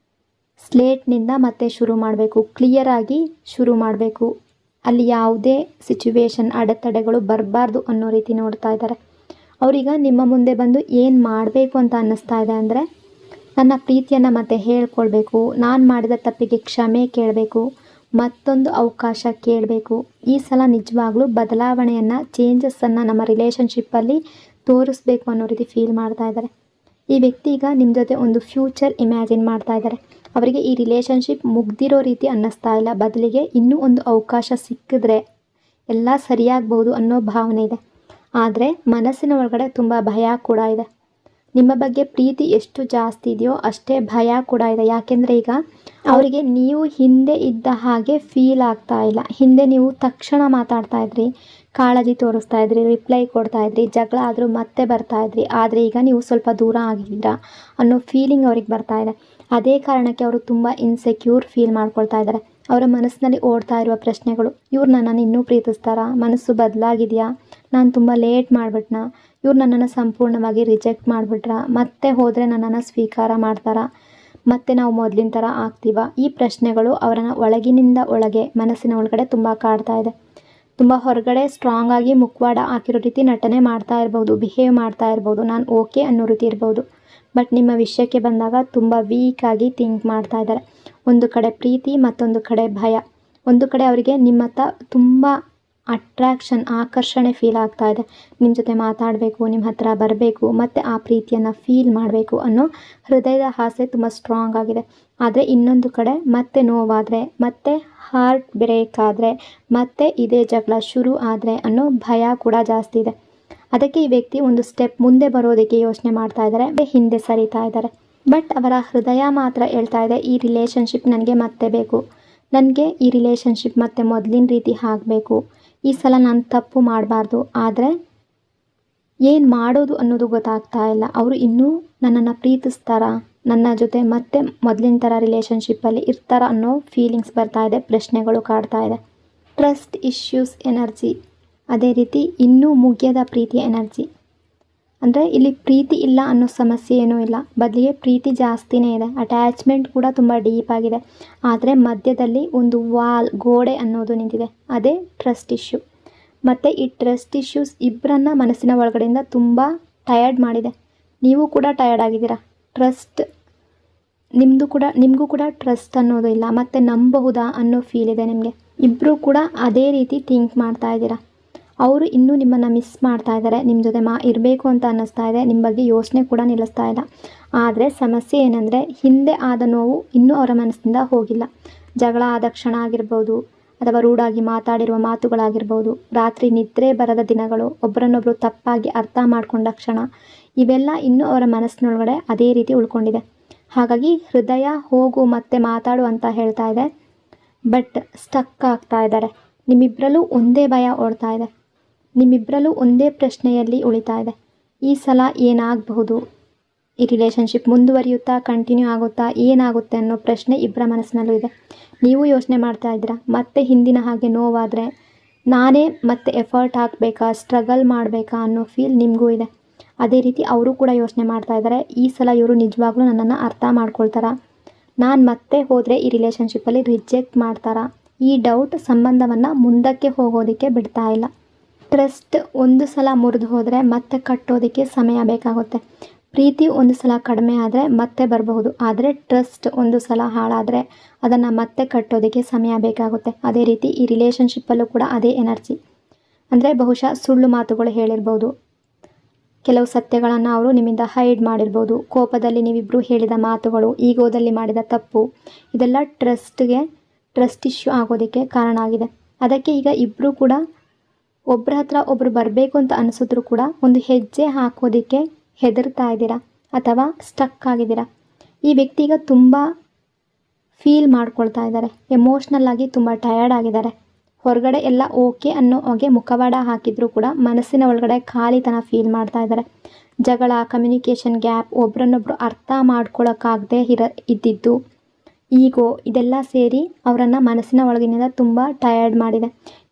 ಸ್ಲೇಟ್ನಿಂದ ಮತ್ತೆ ಶುರು ಮಾಡಬೇಕು, ಕ್ಲಿಯರಾಗಿ ಶುರು ಮಾಡಬೇಕು. ಅಲ್ಲಿ ಯಾವುದೇ ಸಿಚುವೇಶನ್, ಅಡೆತಡೆಗಳು ಬರಬಾರ್ದು ಅನ್ನೋ ರೀತಿ ನೋಡ್ತಾ ಇದ್ದಾರೆ. ಅವರೀಗ ನಿಮ್ಮ ಮುಂದೆ ಬಂದು ಏನು ಮಾಡಬೇಕು ಅಂತ ಅನ್ನಿಸ್ತಾ ಇದೆ ಅಂದರೆ, ನನ್ನ ಪ್ರೀತಿಯನ್ನು ಮತ್ತೆ ಹೇಳ್ಕೊಳ್ಬೇಕು, ನಾನು ಮಾಡಿದ ತಪ್ಪಿಗೆ ಕ್ಷಮೆ ಕೇಳಬೇಕು, ಮತ್ತೊಂದು ಅವಕಾಶ ಕೇಳಬೇಕು. ಈ ಸಲ ನಿಜವಾಗ್ಲೂ ಬದಲಾವಣೆಯನ್ನು, ಚೇಂಜಸ್ಸನ್ನು ನಮ್ಮ ರಿಲೇಷನ್ಶಿಪ್ಪಲ್ಲಿ ತೋರಿಸ್ಬೇಕು ಅನ್ನೋ ರೀತಿ ಫೀಲ್ ಮಾಡ್ತಾ ಇದ್ದಾರೆ. ಈ ವ್ಯಕ್ತಿ ಈಗ ನಿಮ್ಮ ಜೊತೆ ಒಂದು ಫ್ಯೂಚರ್ ಇಮ್ಯಾಜಿನ್ ಮಾಡ್ತಾ ಇದ್ದಾರೆ. ಅವರಿಗೆ ಈ ರಿಲೇಷನ್ಶಿಪ್ ಮುಗ್ದಿರೋ ರೀತಿ ಅನ್ನಿಸ್ತಾ ಇಲ್ಲ, ಬದಲಿಗೆ ಇನ್ನೂ ಒಂದು ಅವಕಾಶ ಸಿಕ್ಕಿದ್ರೆ ಎಲ್ಲ ಸರಿಯಾಗ್ಬೋದು ಅನ್ನೋ ಭಾವನೆ ಇದೆ. ಆದರೆ ಮನಸ್ಸಿನ ಒಳಗಡೆ ತುಂಬ ಭಯ ಕೂಡ ಇದೆ. ನಿಮ್ಮ ಬಗ್ಗೆ ಪ್ರೀತಿ ಎಷ್ಟು ಜಾಸ್ತಿ ಇದೆಯೋ ಅಷ್ಟೇ ಭಯ ಕೂಡ ಇದೆ. ಯಾಕೆಂದರೆ ಈಗ ಅವರಿಗೆ ನೀವು ಹಿಂದೆ ಇದ್ದ ಹಾಗೆ ಫೀಲ್ ಆಗ್ತಾ ಇಲ್ಲ. ಹಿಂದೆ ನೀವು ತಕ್ಷಣ ಮಾತಾಡ್ತಾ ಇದ್ರಿ, ಕಾಳಜಿ ತೋರಿಸ್ತಾ ಇದ್ರಿ, ರಿಪ್ಲೈ ಕೊಡ್ತಾ ಇದ್ರಿ, ಜಗಳ ಆದರೂ ಮತ್ತೆ ಬರ್ತಾ ಇದ್ರಿ. ಆದರೆ ಈಗ ನೀವು ಸ್ವಲ್ಪ ದೂರ ಆಗಿದ್ದೀರಾ ಅನ್ನೋ ಫೀಲಿಂಗ್ ಅವ್ರಿಗೆ ಬರ್ತಾ ಇದೆ. ಅದೇ ಕಾರಣಕ್ಕೆ ಅವರು ತುಂಬ ಇನ್ಸೆಕ್ಯೂರ್ ಫೀಲ್ ಮಾಡ್ಕೊಳ್ತಾ ಇದ್ದಾರೆ. ಅವರ ಮನಸ್ಸಿನಲ್ಲಿ ಓಡ್ತಾ ಇರುವ ಪ್ರಶ್ನೆಗಳು, ಇವ್ರು ನನ್ನನ್ನು ಇನ್ನೂ ಪ್ರೀತಿಸ್ತಾರಾ, ಮನಸ್ಸು ಬದಲಾಗಿದೆಯಾ, ನಾನು ತುಂಬ ಲೇಟ್ ಮಾಡಿಬಿಟ್ನಾ, ಇವ್ರು ನನ್ನನ್ನು ಸಂಪೂರ್ಣವಾಗಿ ರಿಜೆಕ್ಟ್ ಮಾಡಿಬಿಟ್ರಾ, ಮತ್ತೆ ಹೋದರೆ ನನ್ನನ್ನು ಸ್ವೀಕಾರ ಮಾಡ್ತಾರಾ, ಮತ್ತೆ ನಾವು ಮೊದಲಿನ ಥರ ಆಗ್ತೀವಾ? ಈ ಪ್ರಶ್ನೆಗಳು ಅವರನ್ನು ಒಳಗಿನಿಂದ ಒಳಗೆ ಮನಸ್ಸಿನ ಒಳಗಡೆ ತುಂಬ ಕಾಡ್ತಾ ಇದೆ. ತುಂಬ ಹೊರಗಡೆ ಸ್ಟ್ರಾಂಗ್ ಆಗಿ ಮುಖವಾಡ ಹಾಕಿರೋ ರೀತಿ ನಟನೆ ಮಾಡ್ತಾ ಇರ್ಬೋದು, ಬಿಹೇವ್ ಮಾಡ್ತಾ ಇರ್ಬೋದು, ನಾನು ಓಕೆ ಅನ್ನೋ ರೀತಿ ಇರ್ಬೋದು. ಬಟ್ ನಿಮ್ಮ ವಿಷಯಕ್ಕೆ ಬಂದಾಗ ತುಂಬ ವೀಕಾಗಿ ಥಿಂಕ್ ಮಾಡ್ತಾ ಇದ್ದಾರೆ. ಒಂದು ಕಡೆ ಪ್ರೀತಿ, ಮತ್ತೊಂದು ಕಡೆ ಭಯ. ಒಂದು ಕಡೆ ಅವರಿಗೆ ನಿಮ್ಮ ಹತ್ರ ತುಂಬ ಅಟ್ರಾಕ್ಷನ್, ಆಕರ್ಷಣೆ ಫೀಲ್ ಆಗ್ತಾ ಇದೆ. ನಿಮ್ಮ ಜೊತೆ ಮಾತಾಡಬೇಕು, ನಿಮ್ಮ ಹತ್ರ ಬರಬೇಕು, ಮತ್ತು ಆ ಪ್ರೀತಿಯನ್ನು ಫೀಲ್ ಮಾಡಬೇಕು ಅನ್ನೋ ಹೃದಯದ ಆಸೆ ತುಂಬ ಸ್ಟ್ರಾಂಗ್ ಆಗಿದೆ. ಆದರೆ ಇನ್ನೊಂದು ಕಡೆ ಮತ್ತೆ ನೋವಾದರೆ, ಮತ್ತೆ ಹಾರ್ಟ್ ಬ್ರೇಕ್ ಆದರೆ, ಮತ್ತೆ ಇದೇ ಜಗಳ ಶುರು ಆದರೆ ಅನ್ನೋ ಭಯ ಕೂಡ ಜಾಸ್ತಿ ಇದೆ. ಅದಕ್ಕೆ ಈ ವ್ಯಕ್ತಿ ಒಂದು ಸ್ಟೆಪ್ ಮುಂದೆ ಬರೋದಕ್ಕೆ ಯೋಚನೆ ಮಾಡ್ತಾ ಇದ್ದಾರೆ, ಹಿಂದೆ ಸರಿತಾ ಇದ್ದಾರೆ. ಬಟ್ ಅವರ ಹೃದಯ ಮಾತ್ರ ಹೇಳ್ತಾ ಇದೆ, ಈ ರಿಲೇಷನ್ಶಿಪ್ ನನಗೆ ಮತ್ತೆ ಬೇಕು, ನನಗೆ ಈ ರಿಲೇಷನ್ಶಿಪ್ ಮತ್ತೆ ಮೊದಲಿನ ರೀತಿ ಆಗಬೇಕು, ಈ ಸಲ ನಾನು ತಪ್ಪು ಮಾಡಬಾರ್ದು. ಆದರೆ ಏನು ಮಾಡೋದು ಅನ್ನೋದು ಗೊತ್ತಾಗ್ತಾ ಇಲ್ಲ. ಅವರು ಇನ್ನೂ ನನ್ನನ್ನು ಪ್ರೀತಿಸ್ತಾರಾ, ನನ್ನ ಜೊತೆ ಮತ್ತೆ ಮೊದಲಿನ ಥರ ರಿಲೇಷನ್ಶಿಪ್ಪಲ್ಲಿ ಇರ್ತಾರ ಅನ್ನೋ ಫೀಲಿಂಗ್ಸ್ ಬರ್ತಾ ಇದೆ, ಪ್ರಶ್ನೆಗಳು ಕಾಡ್ತಾ ಇದೆ. ಟ್ರಸ್ಟ್ ಇಶ್ಯೂಸ್ ಎನರ್ಜಿ, ಅದೇ ರೀತಿ ಇನ್ನೂ ಮುಗಿಯದ ಪ್ರೀತಿಯ ಎನರ್ಜಿ. ಅಂದರೆ ಇಲ್ಲಿ ಪ್ರೀತಿ ಇಲ್ಲ ಅನ್ನೋ ಸಮಸ್ಯೆ ಏನೂ ಇಲ್ಲ, ಬದಲಿಗೆ ಪ್ರೀತಿ ಜಾಸ್ತಿನೇ ಇದೆ. ಅಟ್ಯಾಚ್ಮೆಂಟ್ ಕೂಡ ತುಂಬ ಡೀಪ್ ಆಗಿದೆ. ಆದರೆ ಮಧ್ಯದಲ್ಲಿ ಒಂದು ಗೋಡೆ ಅನ್ನೋದು ನಿಂತಿದೆ, ಅದೇ ಟ್ರಸ್ಟ್ ಇಶ್ಯೂ. ಮತ್ತು ಈ ಟ್ರಸ್ಟ್ ಇಶ್ಯೂಸ್ ಇಬ್ಬರನ್ನ ಮನಸ್ಸಿನ ಒಳಗಡೆಯಿಂದ ತುಂಬ ಟಯರ್ಡ್ ಮಾಡಿದೆ. ನೀವು ಕೂಡ ಟಯರ್ಡ್ ಆಗಿದ್ದೀರಾ. ಟ್ರಸ್ಟ್ ನಿಮಗೂ ಕೂಡ ಟ್ರಸ್ಟ್ ಅನ್ನೋದು ಇಲ್ಲ, ಮತ್ತು ನಂಬಬಹುದಾ ಅನ್ನೋ ಫೀಲ್ ಇದೆ ನಿಮಗೆ. ಇಬ್ಬರೂ ಕೂಡ ಅದೇ ರೀತಿ ಥಿಂಕ್ ಮಾಡ್ತಾ ಇದ್ದೀರಾ. ಅವರು ಇನ್ನೂ ನಿಮ್ಮನ್ನು ಮಿಸ್ ಮಾಡ್ತಾ ಇದ್ದಾರೆ, ನಿಮ್ಮ ಜೊತೆ ಇರಬೇಕು ಅಂತ ಅನ್ನಿಸ್ತಾ ಇದೆ, ನಿಮ್ಮ ಬಗ್ಗೆ ಯೋಚನೆ ಕೂಡ ನಿಲ್ಲಿಸ್ತಾ ಇಲ್ಲ. ಆದರೆ ಸಮಸ್ಯೆ ಏನಂದರೆ, ಹಿಂದೆ ಆದ ನೋವು ಇನ್ನೂ ಅವರ ಮನಸ್ಸಿಂದ ಹೋಗಿಲ್ಲ. ಜಗಳ ಆದ ಕ್ಷಣ ಆಗಿರ್ಬೋದು, ಅಥವಾ ರೂಢಾಗಿ ಮಾತಾಡಿರುವ ಮಾತುಗಳಾಗಿರ್ಬೋದು, ರಾತ್ರಿ ನಿದ್ರೆ ಬರದ ದಿನಗಳು, ಒಬ್ಬರನ್ನೊಬ್ಬರು ತಪ್ಪಾಗಿ ಅರ್ಥ ಮಾಡಿಕೊಂಡ ಕ್ಷಣ, ಇವೆಲ್ಲ ಇನ್ನೂ ಅವರ ಮನಸ್ಸಿನೊಳಗಡೆ ಅದೇ ರೀತಿ ಉಳ್ಕೊಂಡಿದೆ. ಹಾಗಾಗಿ ಹೃದಯ ಹೋಗು ಮತ್ತೆ ಮಾತಾಡು ಅಂತ ಹೇಳ್ತಾ ಇದೆ. ಬಟ್ ಸ್ಟಕ್ ಆಗ್ತಾ ಇದ್ದಾರೆ. ನಿಮ್ಮಿಬ್ಬರಲ್ಲೂ ಒಂದೇ ಭಯ ಓಡ್ತಾ ಇದೆ. ನಿಮ್ಮಿಬ್ಬರಲ್ಲೂ ಒಂದೇ ಪ್ರಶ್ನೆಯಲ್ಲಿ ಉಳಿತಾ ಇದೆ. ಈ ಸಲ ಏನಾಗಬಹುದು? ಈ ರಿಲೇಷನ್ಶಿಪ್ ಮುಂದುವರಿಯುತ್ತಾ, ಕಂಟಿನ್ಯೂ ಆಗುತ್ತಾ, ಏನಾಗುತ್ತೆ ಅನ್ನೋ ಪ್ರಶ್ನೆ ಇಬ್ಬರ ಮನಸ್ಸಿನಲ್ಲೂ ಇದೆ. ನೀವು ಯೋಚನೆ ಮಾಡ್ತಾ ಇದ್ದೀರಾ, ಮತ್ತೆ ಹಿಂದಿನ ಹಾಗೆ ನೋವಾದರೆ ನಾನೇ ಮತ್ತೆ ಎಫರ್ಟ್ ಹಾಕಬೇಕಾ, ಸ್ಟ್ರಗಲ್ ಮಾಡಬೇಕಾ ಅನ್ನೋ ಫೀಲ್ ನಿಮಗೂ ಇದೆ. ಅದೇ ರೀತಿ ಅವರು ಕೂಡ ಯೋಚನೆ ಮಾಡ್ತಾ ಇದ್ದಾರೆ, ಈ ಸಲ ಇವರು ನಿಜವಾಗ್ಲೂ ನನ್ನನ್ನು ಅರ್ಥ ಮಾಡ್ಕೊಳ್ತಾರಾ, ನಾನು ಮತ್ತೆ ಹೋದರೆ ಈ ರಿಲೇಷನ್ಶಿಪ್ಪಲ್ಲಿ ರಿಜೆಕ್ಟ್ ಮಾಡ್ತಾರಾ? ಈ ಡೌಟ್ ಸಂಬಂಧವನ್ನು ಮುಂದಕ್ಕೆ ಹೋಗೋದಕ್ಕೆ ಬಿಡ್ತಾ ಇಲ್ಲ. ಟ್ರಸ್ಟ್ ಒಂದು ಸಲ ಮುರಿದು ಹೋದರೆ ಮತ್ತೆ ಕಟ್ಟೋದಕ್ಕೆ ಸಮಯ ಬೇಕಾಗುತ್ತೆ. ಪ್ರೀತಿ ಒಂದು ಸಲ ಕಡಿಮೆ ಆದರೆ ಮತ್ತೆ ಬರಬಹುದು. ಆದರೆ ಟ್ರಸ್ಟ್ ಒಂದು ಸಲ ಹಾಳಾದರೆ ಅದನ್ನು ಮತ್ತೆ ಕಟ್ಟೋದಕ್ಕೆ ಸಮಯ ಬೇಕಾಗುತ್ತೆ. ಅದೇ ರೀತಿ ಈ ರಿಲೇಷನ್ಶಿಪ್ಪಲ್ಲೂ ಕೂಡ ಅದೇ ಎನರ್ಜಿ. ಅಂದರೆ ಬಹುಶಃ ಸುಳ್ಳು ಮಾತುಗಳು ಹೇಳಿರ್ಬೋದು, ಕೆಲವು ಸತ್ಯಗಳನ್ನು ಅವರು ನಿಮ್ಮಿಂದ ಹೈಡ್ ಮಾಡಿರ್ಬೋದು, ಕೋಪದಲ್ಲಿ ನೀವಿಬ್ಬರು ಹೇಳಿದ ಮಾತುಗಳು, ಈಗೋದಲ್ಲಿ ಮಾಡಿದ ತಪ್ಪು, ಇದೆಲ್ಲ ಟ್ರಸ್ಟ್ ಇಶ್ಯೂ ಆಗೋದಕ್ಕೆ ಕಾರಣ ಆಗಿದೆ. ಅದಕ್ಕೆ ಈಗ ಇಬ್ಬರು ಕೂಡ ಒಬ್ಬರ ಹತ್ರ ಒಬ್ಬರು ಬರಬೇಕು ಅಂತ ಅನಿಸಿದ್ರು ಕೂಡ ಒಂದು ಹೆಜ್ಜೆ ಹಾಕೋದಕ್ಕೆ ಹೆದರ್ತಾ ಇದ್ದೀರಾ ಅಥವಾ ಸ್ಟಕ್ ಆಗಿದ್ದೀರಾ. ಈ ವ್ಯಕ್ತಿ ಈಗ ತುಂಬ ಫೀಲ್ ಮಾಡ್ಕೊಳ್ತಾ ಇದ್ದಾರೆ, ಎಮೋಷ್ನಲ್ ಆಗಿ ತುಂಬ ಟಯರ್ಡ್ ಆಗಿದ್ದಾರೆ. ಹೊರಗಡೆ ಎಲ್ಲ ಓಕೆ ಅನ್ನೋ ಹಾಗೆ ಮುಖವಾಡ ಹಾಕಿದ್ರು ಕೂಡ ಮನಸ್ಸಿನ ಒಳಗಡೆ ಖಾಲಿತನ ಫೀಲ್ ಮಾಡ್ತಾ ಇದ್ದಾರೆ. ಜಗಳ, ಕಮ್ಯುನಿಕೇಷನ್ ಗ್ಯಾಪ್, ಒಬ್ರನ್ನೊಬ್ರು ಅರ್ಥ ಮಾಡ್ಕೊಳ್ಳೋಕ್ಕಾಗದೆ ಇದ್ದಿದ್ದು, ಈಗೋ, ಇದೆಲ್ಲ ಸೇರಿ ಅವರನ್ನು ಮನಸ್ಸಿನ ಒಳಗಿನಿಂದ ತುಂಬ ಟಯರ್ಡ್ ಮಾಡಿದೆ.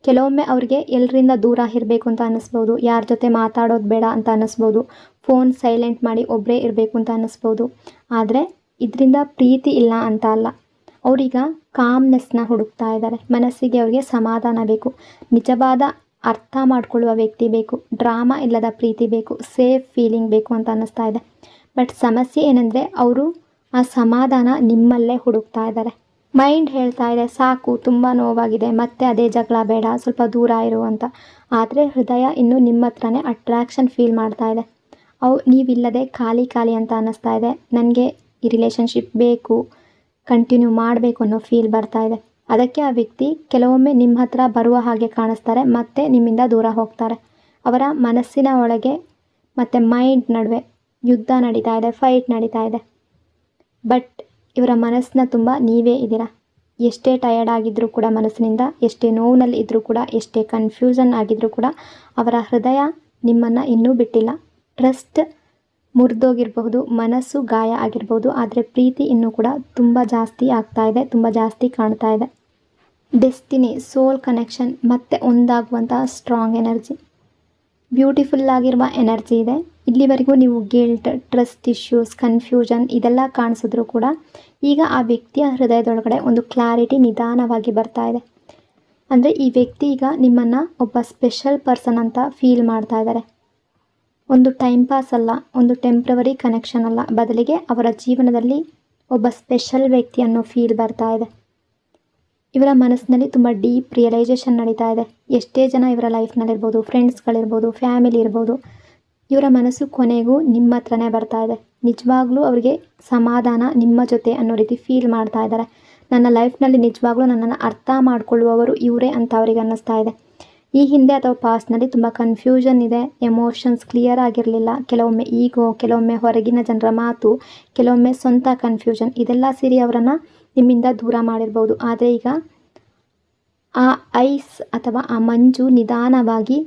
ಕೆಲವೊಮ್ಮೆ ಅವ್ರಿಗೆ ಎಲ್ಲರಿಂದ ದೂರ ಇರಬೇಕು ಅಂತ ಅನ್ನಿಸ್ಬೋದು, ಯಾರ ಜೊತೆ ಮಾತಾಡೋದು ಬೇಡ ಅಂತ ಅನ್ನಿಸ್ಬೋದು, ಫೋನ್ ಸೈಲೆಂಟ್ ಮಾಡಿ ಒಬ್ಬರೇ ಇರಬೇಕು ಅಂತ ಅನ್ನಿಸ್ಬೋದು. ಆದರೆ ಇದರಿಂದ ಪ್ರೀತಿ ಇಲ್ಲ ಅಂತ ಅಲ್ಲ, ಅವರೀಗ ಕಾಮ್ನೆಸ್ನ ಹುಡುಕ್ತಾ ಇದ್ದಾರೆ. ಮನಸ್ಸಿಗೆ ಅವ್ರಿಗೆ ಸಮಾಧಾನ ಬೇಕು, ನಿಜವಾದ ಅರ್ಥ ಮಾಡ್ಕೊಳ್ಳುವ ವ್ಯಕ್ತಿ ಬೇಕು, ಡ್ರಾಮಾ ಇಲ್ಲದ ಪ್ರೀತಿ ಬೇಕು, ಸೇಫ್ ಫೀಲಿಂಗ್ ಬೇಕು ಅಂತ ಅನ್ನಿಸ್ತಾ ಇದೆ. ಬಟ್ ಸಮಸ್ಯೆ ಏನಂದರೆ ಅವರು ಆ ಸಮಾಧಾನ ನಿಮ್ಮಲ್ಲೇ ಹುಡುಕ್ತಾ ಇದ್ದಾರೆ. ಮೈಂಡ್ ಹೇಳ್ತಾ ಇದೆ ಸಾಕು, ತುಂಬ ನೋವಾಗಿದೆ, ಮತ್ತೆ ಅದೇ ಜಗಳ ಬೇಡ, ಸ್ವಲ್ಪ ದೂರ ಇರು ಅಂತ. ಆದರೆ ಹೃದಯ ಇನ್ನೂ ನಿಮ್ಮ ಹತ್ರನೇ ಅಟ್ರಾಕ್ಷನ್ ಫೀಲ್ ಮಾಡ್ತಾ ಇದೆ. ನೀವಿಲ್ಲದೆ ಖಾಲಿ ಖಾಲಿ ಅಂತ ಅನ್ನಿಸ್ತಾ ಇದೆ. ನನಗೆ ಈ ರಿಲೇಷನ್ಶಿಪ್ ಬೇಕು, ಕಂಟಿನ್ಯೂ ಮಾಡಬೇಕು ಅನ್ನೋ ಫೀಲ್ ಬರ್ತಾ ಇದೆ. ಅದಕ್ಕೆ ಆ ವ್ಯಕ್ತಿ ಕೆಲವೊಮ್ಮೆ ನಿಮ್ಮ ಹತ್ರ ಬರುವ ಹಾಗೆ ಕಾಣಿಸ್ತಾರೆ, ಮತ್ತೆ ನಿಮ್ಮಿಂದ ದೂರ ಹೋಗ್ತಾರೆ. ಅವರ ಮನಸ್ಸಿನ ಒಳಗೆ ಮತ್ತು ಮೈಂಡ್ ನಡುವೆ ಯುದ್ಧ ನಡೀತಾ ಇದೆ, ಫೈಟ್ ನಡೀತಾ ಇದೆ. ಬಟ್ ಇವರ ಮನಸ್ಸಿನ ತುಂಬ ನೀವೇ ಇದ್ದೀರಾ. ಎಷ್ಟೇ ಟಯರ್ಡ್ ಆಗಿದ್ದರೂ ಕೂಡ ಮನಸ್ಸಿನಿಂದ, ಎಷ್ಟೇ ನೋವಿನಲ್ಲಿ ಇದ್ದರೂ ಕೂಡ, ಎಷ್ಟೇ ಕನ್ಫ್ಯೂಷನ್ ಆಗಿದ್ದರೂ ಕೂಡ ಅವರ ಹೃದಯ ನಿಮ್ಮನ್ನು ಇನ್ನೂ ಬಿಟ್ಟಿಲ್ಲ. ಟ್ರಸ್ಟ್ ಮುರಿದೋಗಿರಬಹುದು, ಮನಸ್ಸು ಗಾಯ ಆಗಿರ್ಬೋದು, ಆದರೆ ಪ್ರೀತಿ ಇನ್ನೂ ಕೂಡ ತುಂಬ ಜಾಸ್ತಿ ಆಗ್ತಾ ಇದೆ, ತುಂಬ ಜಾಸ್ತಿ ಕಾಣ್ತಾ ಇದೆ. ಡೆಸ್ಟಿನಿ, ಸೋಲ್ ಕನೆಕ್ಷನ್, ಮತ್ತೆ ಒಂದಾಗುವಂತಹ ಸ್ಟ್ರಾಂಗ್ ಎನರ್ಜಿ, ಬ್ಯೂಟಿಫುಲ್ ಆಗಿರುವ ಎನರ್ಜಿ ಇದೆ. ಇಲ್ಲಿವರೆಗೂ ನೀವು ಗಿಲ್ಟ್, ಟ್ರಸ್ಟ್ ಇಶ್ಯೂಸ್, ಕನ್ಫ್ಯೂಷನ್ ಇದೆಲ್ಲ ಕಾಣಿಸಿದ್ರು ಕೂಡ ಈಗ ಆ ವ್ಯಕ್ತಿಯ ಹೃದಯದೊಳಗಡೆ ಒಂದು ಕ್ಲಾರಿಟಿ ನಿಧಾನವಾಗಿ ಬರ್ತಾ ಇದೆ. ಅಂದರೆ ಈ ವ್ಯಕ್ತಿ ಈಗ ನಿಮ್ಮನ್ನು ಒಬ್ಬ ಸ್ಪೆಷಲ್ ಪರ್ಸನ್ ಅಂತ ಫೀಲ್ ಮಾಡ್ತಾ ಇದ್ದಾರೆ. ಒಂದು ಟೈಮ್ ಪಾಸ್ ಅಲ್ಲ, ಒಂದು ಟೆಂಪ್ರವರಿ ಕನೆಕ್ಷನ್ ಅಲ್ಲ, ಬದಲಿಗೆ ಅವರ ಜೀವನದಲ್ಲಿ ಒಬ್ಬ ಸ್ಪೆಷಲ್ ವ್ಯಕ್ತಿ ಅನ್ನೋ ಫೀಲ್ ಬರ್ತಾ ಇದೆ. ಇವರ ಮನಸ್ಸಿನಲ್ಲಿ ತುಂಬ ಡೀಪ್ ರಿಯಲೈಸೇಷನ್ ನಡೀತಾ ಇದೆ. ಎಷ್ಟೇ ಜನ ಇವರ ಲೈಫ್ನಲ್ಲಿರ್ಬೋದು, ಫ್ರೆಂಡ್ಸ್ಗಳಿರ್ಬೋದು, ಫ್ಯಾಮಿಲಿ ಇರ್ಬೋದು, ಇವರ ಮನಸ್ಸು ಕೊನೆಗೂ ನಿಮ್ಮ ಹತ್ರನೇ ಬರ್ತಾ ಇದೆ. ನಿಜವಾಗ್ಲೂ ಅವರಿಗೆ ಸಮಾಧಾನ ನಿಮ್ಮ ಜೊತೆ ಅನ್ನೋ ರೀತಿ ಫೀಲ್ ಮಾಡ್ತಾ ಇದ್ದಾರೆ. ನನ್ನ ಲೈಫ್ನಲ್ಲಿ ನಿಜವಾಗ್ಲೂ ನನ್ನನ್ನು ಅರ್ಥ ಮಾಡ್ಕೊಳ್ಳುವವರು ಇವರೇ ಅಂತ ಅವರಿಗೆ ಅನ್ನಿಸ್ತಾ ಇದೆ. ಈ ಹಿಂದೆ ಅಥವಾ ಪಾಸ್ಟ್ನಲ್ಲಿ ತುಂಬ ಕನ್ಫ್ಯೂಷನ್ ಇದೆ, ಎಮೋಷನ್ಸ್ ಕ್ಲಿಯರ್ ಆಗಿರಲಿಲ್ಲ, ಕೆಲವೊಮ್ಮೆ ಈಗೋ, ಕೆಲವೊಮ್ಮೆ ಹೊರಗಿನ ಜನರ ಮಾತು, ಕೆಲವೊಮ್ಮೆ ಸ್ವಂತ ಕನ್ಫ್ಯೂಷನ್, ಇದೆಲ್ಲ ಸೇರಿ ಅವರನ್ನು ನಿಮ್ಮಿಂದ ದೂರ ಮಾಡಿರ್ಬೋದು. ಆದರೆ ಈಗ ಆ ಐಸ್ ಅಥವಾ ಆ ಮಂಜು ನಿಧಾನವಾಗಿ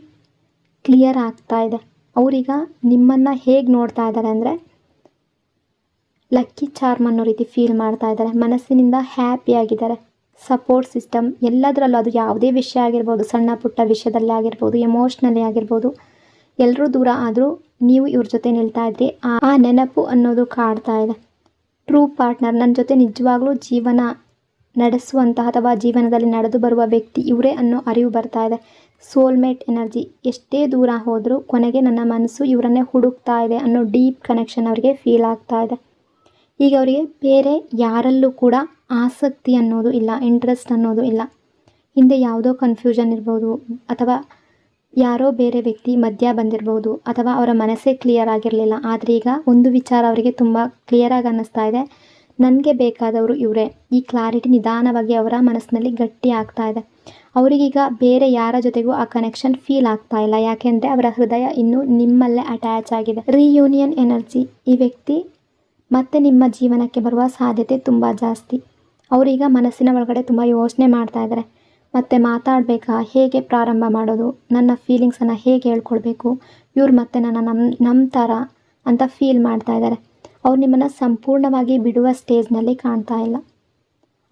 ಕ್ಲಿಯರ್ ಆಗ್ತಾ ಇದೆ. ಅವರೀಗ ನಿಮ್ಮನ್ನು ಹೇಗೆ ನೋಡ್ತಾ ಇದ್ದಾರೆ ಅಂದರೆ ಲಕ್ಕಿ ಚಾರ್ಮ್ ಅನ್ನೋ ರೀತಿ ಫೀಲ್ ಮಾಡ್ತಾ ಇದ್ದಾರೆ. ಮನಸ್ಸಿನಿಂದ ಹ್ಯಾಪಿಯಾಗಿದ್ದಾರೆ. ಸಪೋರ್ಟ್ ಸಿಸ್ಟಮ್ ಎಲ್ಲದರಲ್ಲೂ, ಅದು ಯಾವುದೇ ವಿಷಯ ಆಗಿರ್ಬೋದು, ಸಣ್ಣ ಪುಟ್ಟ ವಿಷಯದಲ್ಲೇ ಆಗಿರ್ಬೋದು, ಎಮೋಷ್ನಲಿ ಆಗಿರ್ಬೋದು, ಎಲ್ಲರೂ ದೂರ ಆದರೂ ನೀವು ಇವ್ರ ಜೊತೆ ನಿಲ್ತಾ ಇದ್ರಿ. ಆ ನೆನಪು ಅನ್ನೋದು ಕಾಡ್ತಾ ಇದೆ. ಟ್ರೂ ಪಾರ್ಟ್ನರ್, ನನ್ನ ಜೊತೆ ನಿಜವಾಗ್ಲೂ ಜೀವನ ನಡೆಸುವಂತಹ ಅಥವಾ ಜೀವನದಲ್ಲಿ ನಡೆದು ಬರುವ ವ್ಯಕ್ತಿ ಇವರೇ ಅನ್ನೋ ಅರಿವು ಬರ್ತಾ ಇದೆ. ಸೋಲ್ಮೇಟ್ ಎನರ್ಜಿ, ಎಷ್ಟೇ ದೂರ ಹೋದರೂ ಕೊನೆಗೆ ನನ್ನ ಮನಸ್ಸು ಇವರನ್ನೇ ಹುಡುಕ್ತಾ ಇದೆ ಅನ್ನೋ ಡೀಪ್ ಕನೆಕ್ಷನ್ ಅವರಿಗೆ ಫೀಲ್ ಆಗ್ತಾ ಇದೆ. ಈಗ ಅವರಿಗೆ ಬೇರೆ ಯಾರಲ್ಲೂ ಕೂಡ ಆಸಕ್ತಿ ಅನ್ನೋದು ಇಲ್ಲ, ಇಂಟ್ರೆಸ್ಟ್ ಅನ್ನೋದು ಇಲ್ಲ. ಹಿಂದೆ ಯಾವುದೋ ಕನ್ಫ್ಯೂಷನ್ ಇರ್ಬೋದು, ಅಥವಾ ಯಾರೋ ಬೇರೆ ವ್ಯಕ್ತಿ ಮಧ್ಯ ಬಂದಿರ್ಬೋದು, ಅಥವಾ ಅವರ ಮನಸ್ಸೇ ಕ್ಲಿಯರ್ ಆಗಿರಲಿಲ್ಲ. ಆದರೆ ಈಗ ಒಂದು ವಿಚಾರ ಅವರಿಗೆ ತುಂಬ ಕ್ಲಿಯರಾಗಿ ಅನ್ನಿಸ್ತಾ ಇದೆ, ನನಗೆ ಬೇಕಾದವರು ಇವರೇ. ಈ ಕ್ಲಾರಿಟಿ ನಿಧಾನವಾಗಿ ಅವರ ಮನಸ್ಸಿನಲ್ಲಿ ಗಟ್ಟಿ ಆಗ್ತಾ ಇದೆ. ಅವರಿಗೀಗ ಬೇರೆ ಯಾರ ಜೊತೆಗೂ ಆ ಕನೆಕ್ಷನ್ ಫೀಲ್ ಆಗ್ತಾ ಇಲ್ಲ, ಯಾಕೆಂದರೆ ಅವರ ಹೃದಯ ಇನ್ನೂ ನಿಮ್ಮಲ್ಲೇ ಅಟ್ಯಾಚ್ ಆಗಿದೆ. ರಿಯೂನಿಯನ್ ಎನರ್ಜಿ, ಈ ವ್ಯಕ್ತಿ ಮತ್ತೆ ನಿಮ್ಮ ಜೀವನಕ್ಕೆ ಬರುವ ಸಾಧ್ಯತೆ ತುಂಬ ಜಾಸ್ತಿ. ಅವರೀಗ ಮನಸ್ಸಿನ ಒಳಗಡೆ ತುಂಬ ಯೋಚನೆ ಮಾಡ್ತಾ ಇದ್ದಾರೆ. ಮತ್ತೆ ಮಾತಾಡಬೇಕಾ, ಹೇಗೆ ಪ್ರಾರಂಭ ಮಾಡೋದು, ನನ್ನ ಫೀಲಿಂಗ್ಸನ್ನು ಹೇಗೆ ಹೇಳ್ಕೊಳ್ಬೇಕು, ಇವ್ರು ಮತ್ತೆ ನನ್ನ ನಂಬ್ತಾರಾ ಅಂತ ಫೀಲ್ ಮಾಡ್ತಾ ಇದ್ದಾರೆ. ಅವ್ರು ನಿಮ್ಮನ್ನು ಸಂಪೂರ್ಣವಾಗಿ ಬಿಡುವ ಸ್ಟೇಜ್ನಲ್ಲಿ ಕಾಣ್ತಾ ಇಲ್ಲ.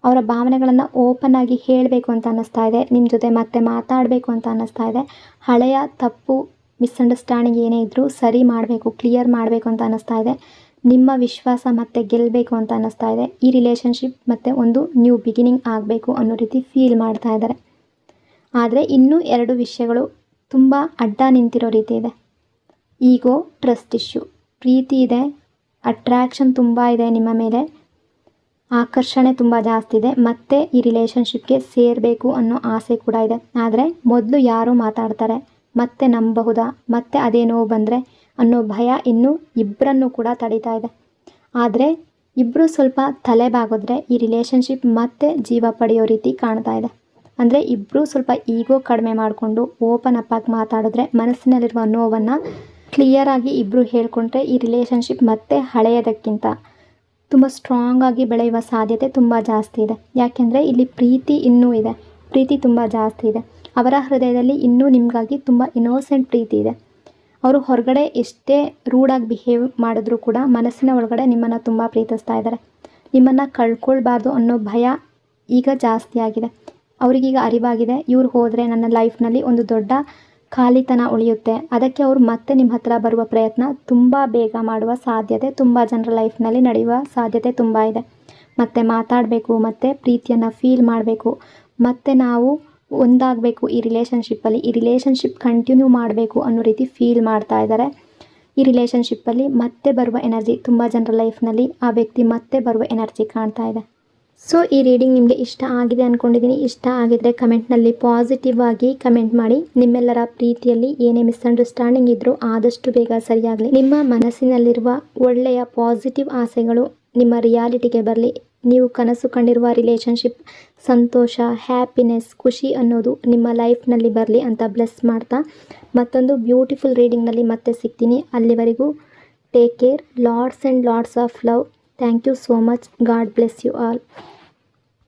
ಅವರ ಭಾವನೆಗಳನ್ನು ಓಪನ್ ಆಗಿ ಹೇಳಬೇಕು ಅಂತ ಅನ್ನಿಸ್ತಾ ಇದೆ. ನಿಮ್ಮ ಜೊತೆ ಮತ್ತೆ ಮಾತಾಡಬೇಕು ಅಂತ ಅನ್ನಿಸ್ತಾ ಇದೆ. ಹಳೆಯ ತಪ್ಪು ಮಿಸ್ಅಂಡರ್ಸ್ಟ್ಯಾಂಡಿಂಗ್ ಏನೇ ಇದ್ದರೂ ಸರಿ ಮಾಡಬೇಕು, ಕ್ಲಿಯರ್ ಮಾಡಬೇಕು ಅಂತ ಅನ್ನಿಸ್ತಾ ಇದೆ. ನಿಮ್ಮ ವಿಶ್ವಾಸ ಮತ್ತೆ ಗೆಲ್ಲಬೇಕು ಅಂತ ಅನ್ನಿಸ್ತಾ ಇದೆ. ಈ ರಿಲೇಷನ್ಶಿಪ್ ಮತ್ತೆ ಒಂದು ನ್ಯೂ ಬಿಗಿನಿಂಗ್ ಆಗಬೇಕು ಅನ್ನೋ ರೀತಿ ಫೀಲ್ ಮಾಡ್ತಾ ಇದ್ದಾರೆ. ಆದರೆ ಇನ್ನೂ 2 ವಿಷಯಗಳು ತುಂಬ ಅಡ್ಡ ನಿಂತಿರೋ ರೀತಿ ಇದೆ. ಈಗೋ, ಟ್ರಸ್ಟ್ ಇಶ್ಯೂ. ಪ್ರೀತಿ ಇದೆ, ಅಟ್ರ್ಯಾಕ್ಷನ್ ತುಂಬ ಇದೆ ನಿಮ್ಮ ಮೇಲೆ, ಆಕರ್ಷಣೆ ತುಂಬ ಜಾಸ್ತಿ ಇದೆ. ಮತ್ತು ಈ ರಿಲೇಷನ್ಶಿಪ್ಗೆ ಸೇರಬೇಕು ಅನ್ನೋ ಆಸೆ ಕೂಡ ಇದೆ. ಆದರೆ ಮೊದಲು ಯಾರು ಮಾತಾಡ್ತಾರೆ, ಮತ್ತೆ ನಂಬಬಹುದಾ, ಮತ್ತೆ ಅದೇ ನೋವು ಬಂದರೆ ಅನ್ನೋ ಭಯ ಇನ್ನೂ ಇಬ್ಬರನ್ನು ಕೂಡ ತಡೀತಾ ಇದೆ. ಆದರೆ ಇಬ್ಬರು ಸ್ವಲ್ಪ ತಲೆ ಬಾಗಿದ್ರೆ ಈ ರಿಲೇಷನ್ಶಿಪ್ ಮತ್ತೆ ಜೀವ ಪಡೆಯೋ ರೀತಿ ಕಾಣ್ತಾ ಇದೆ. ಅಂದರೆ ಇಬ್ಬರು ಸ್ವಲ್ಪ ಈಗೋ ಕಡಿಮೆ ಮಾಡಿಕೊಂಡು ಓಪನ್ ಅಪ್ ಆಗಿ ಮಾತಾಡಿದ್ರೆ, ಮನಸ್ಸಿನಲ್ಲಿರುವ ನೋವನ್ನು ಕ್ಲಿಯರಾಗಿ ಇಬ್ಬರು ಹೇಳ್ಕೊಂಡ್ರೆ ಈ ರಿಲೇಷನ್ಶಿಪ್ ಮತ್ತೆ ಹಳೆಯದಕ್ಕಿಂತ ತುಂಬ ಸ್ಟ್ರಾಂಗ್ ಆಗಿ ಬೆಳೆಯುವ ಸಾಧ್ಯತೆ ತುಂಬ ಜಾಸ್ತಿ ಇದೆ. ಯಾಕೆಂದರೆ ಇಲ್ಲಿ ಪ್ರೀತಿ ಇನ್ನೂ ಇದೆ, ಪ್ರೀತಿ ತುಂಬ ಜಾಸ್ತಿ ಇದೆ. ಅವರ ಹೃದಯದಲ್ಲಿ ಇನ್ನೂ ನಿಮಗಾಗಿ ತುಂಬ ಇನ್ನೋಸೆಂಟ್ ಪ್ರೀತಿ ಇದೆ. ಅವರು ಹೊರಗಡೆ ಎಷ್ಟೇ ರೂಡಾಗಿ ಬಿಹೇವ್ ಮಾಡಿದ್ರೂ ಕೂಡ ಮನಸ್ಸಿನ ಒಳಗಡೆ ನಿಮ್ಮನ್ನು ತುಂಬ ಪ್ರೀತಿಸ್ತಾ ಇದ್ದಾರೆ. ನಿಮ್ಮನ್ನು ಕಳ್ಕೊಳ್ಬಾರ್ದು ಅನ್ನೋ ಭಯ ಈಗ ಜಾಸ್ತಿ ಆಗಿದೆ. ಅವರಿಗೀಗ ಅರಿವಾಗಿದೆ, ಇವ್ರು ಹೋದರೆ ನನ್ನ ಲೈಫ್ನಲ್ಲಿ ಒಂದು ದೊಡ್ಡ ಖಾಲಿತನ ಉಳಿಯುತ್ತೆ. ಅದಕ್ಕೆ ಅವರು ಮತ್ತೆ ನಿಮ್ಮ ಹತ್ರ ಬರುವ ಪ್ರಯತ್ನ ತುಂಬ ಬೇಗ ಮಾಡುವ ಸಾಧ್ಯತೆ ತುಂಬ ಜನರ ಲೈಫ್ನಲ್ಲಿ ನಡೆಯುವ ಸಾಧ್ಯತೆ ತುಂಬ ಇದೆ. ಮತ್ತೆ ಮಾತಾಡಬೇಕು, ಮತ್ತು ಪ್ರೀತಿಯನ್ನು ಫೀಲ್ ಮಾಡಬೇಕು, ಮತ್ತು ನಾವು ಒಂದಾಗಬೇಕು ಈ ರಿಲೇಷನ್ಶಿಪ್ಪಲ್ಲಿ, ಈ ರಿಲೇಷನ್ಶಿಪ್ ಕಂಟಿನ್ಯೂ ಮಾಡಬೇಕು ಅನ್ನೋ ರೀತಿ ಫೀಲ್ ಮಾಡ್ತಾ ಇದ್ದಾರೆ. ಈ ರಿಲೇಷನ್ಶಿಪ್ಪಲ್ಲಿ ಮತ್ತೆ ಬರುವ ಎನರ್ಜಿ ತುಂಬ ಜನರ ಲೈಫ್ನಲ್ಲಿ ಆ ವ್ಯಕ್ತಿ ಮತ್ತೆ ಬರುವ ಎನರ್ಜಿ ಕಾಣ್ತಾ ಇದೆ. ಸೊ ಈ ರೀಡಿಂಗ್ ನಿಮಗೆ ಇಷ್ಟ ಆಗಿದೆ ಅಂದ್ಕೊಂಡಿದ್ದೀನಿ. ಇಷ್ಟ ಆಗಿದರೆ ಕಮೆಂಟ್ನಲ್ಲಿ ಪಾಸಿಟಿವ್ ಆಗಿ ಕಮೆಂಟ್ ಮಾಡಿ. ನಿಮ್ಮೆಲ್ಲರ ಪ್ರೀತಿಯಲ್ಲಿ ಏನೇ ಮಿಸ್ಅಂಡರ್ಸ್ಟ್ಯಾಂಡಿಂಗ್ ಇದ್ದರೂ ಆದಷ್ಟು ಬೇಗ ಸರಿಯಾಗಲಿ. ನಿಮ್ಮ ಮನಸ್ಸಿನಲ್ಲಿರುವ ಒಳ್ಳೆಯ ಪಾಸಿಟಿವ್ ಆಸೆಗಳು ನಿಮ್ಮ ರಿಯಾಲಿಟಿಗೆ ಬರಲಿ. ನೀವು ಕನಸು ಕಂಡಿರುವ ರಿಲೇಷನ್ಶಿಪ್ ಸಂತೋಷ, ಹ್ಯಾಪಿನೆಸ್, ಖುಷಿ ಅನ್ನೋದು ನಿಮ್ಮ ಲೈಫ್ನಲ್ಲಿ ಬರಲಿ ಅಂತ ಬ್ಲೆಸ್ ಮಾಡ್ತಾ ಮತ್ತೊಂದು ಬ್ಯೂಟಿಫುಲ್ ರೀಡಿಂಗ್ನಲ್ಲಿ ಮತ್ತೆ ಸಿಗ್ತೀನಿ. ಅಲ್ಲಿವರೆಗೂ take care. Lots and lots of love. Thank you so much. God bless you all.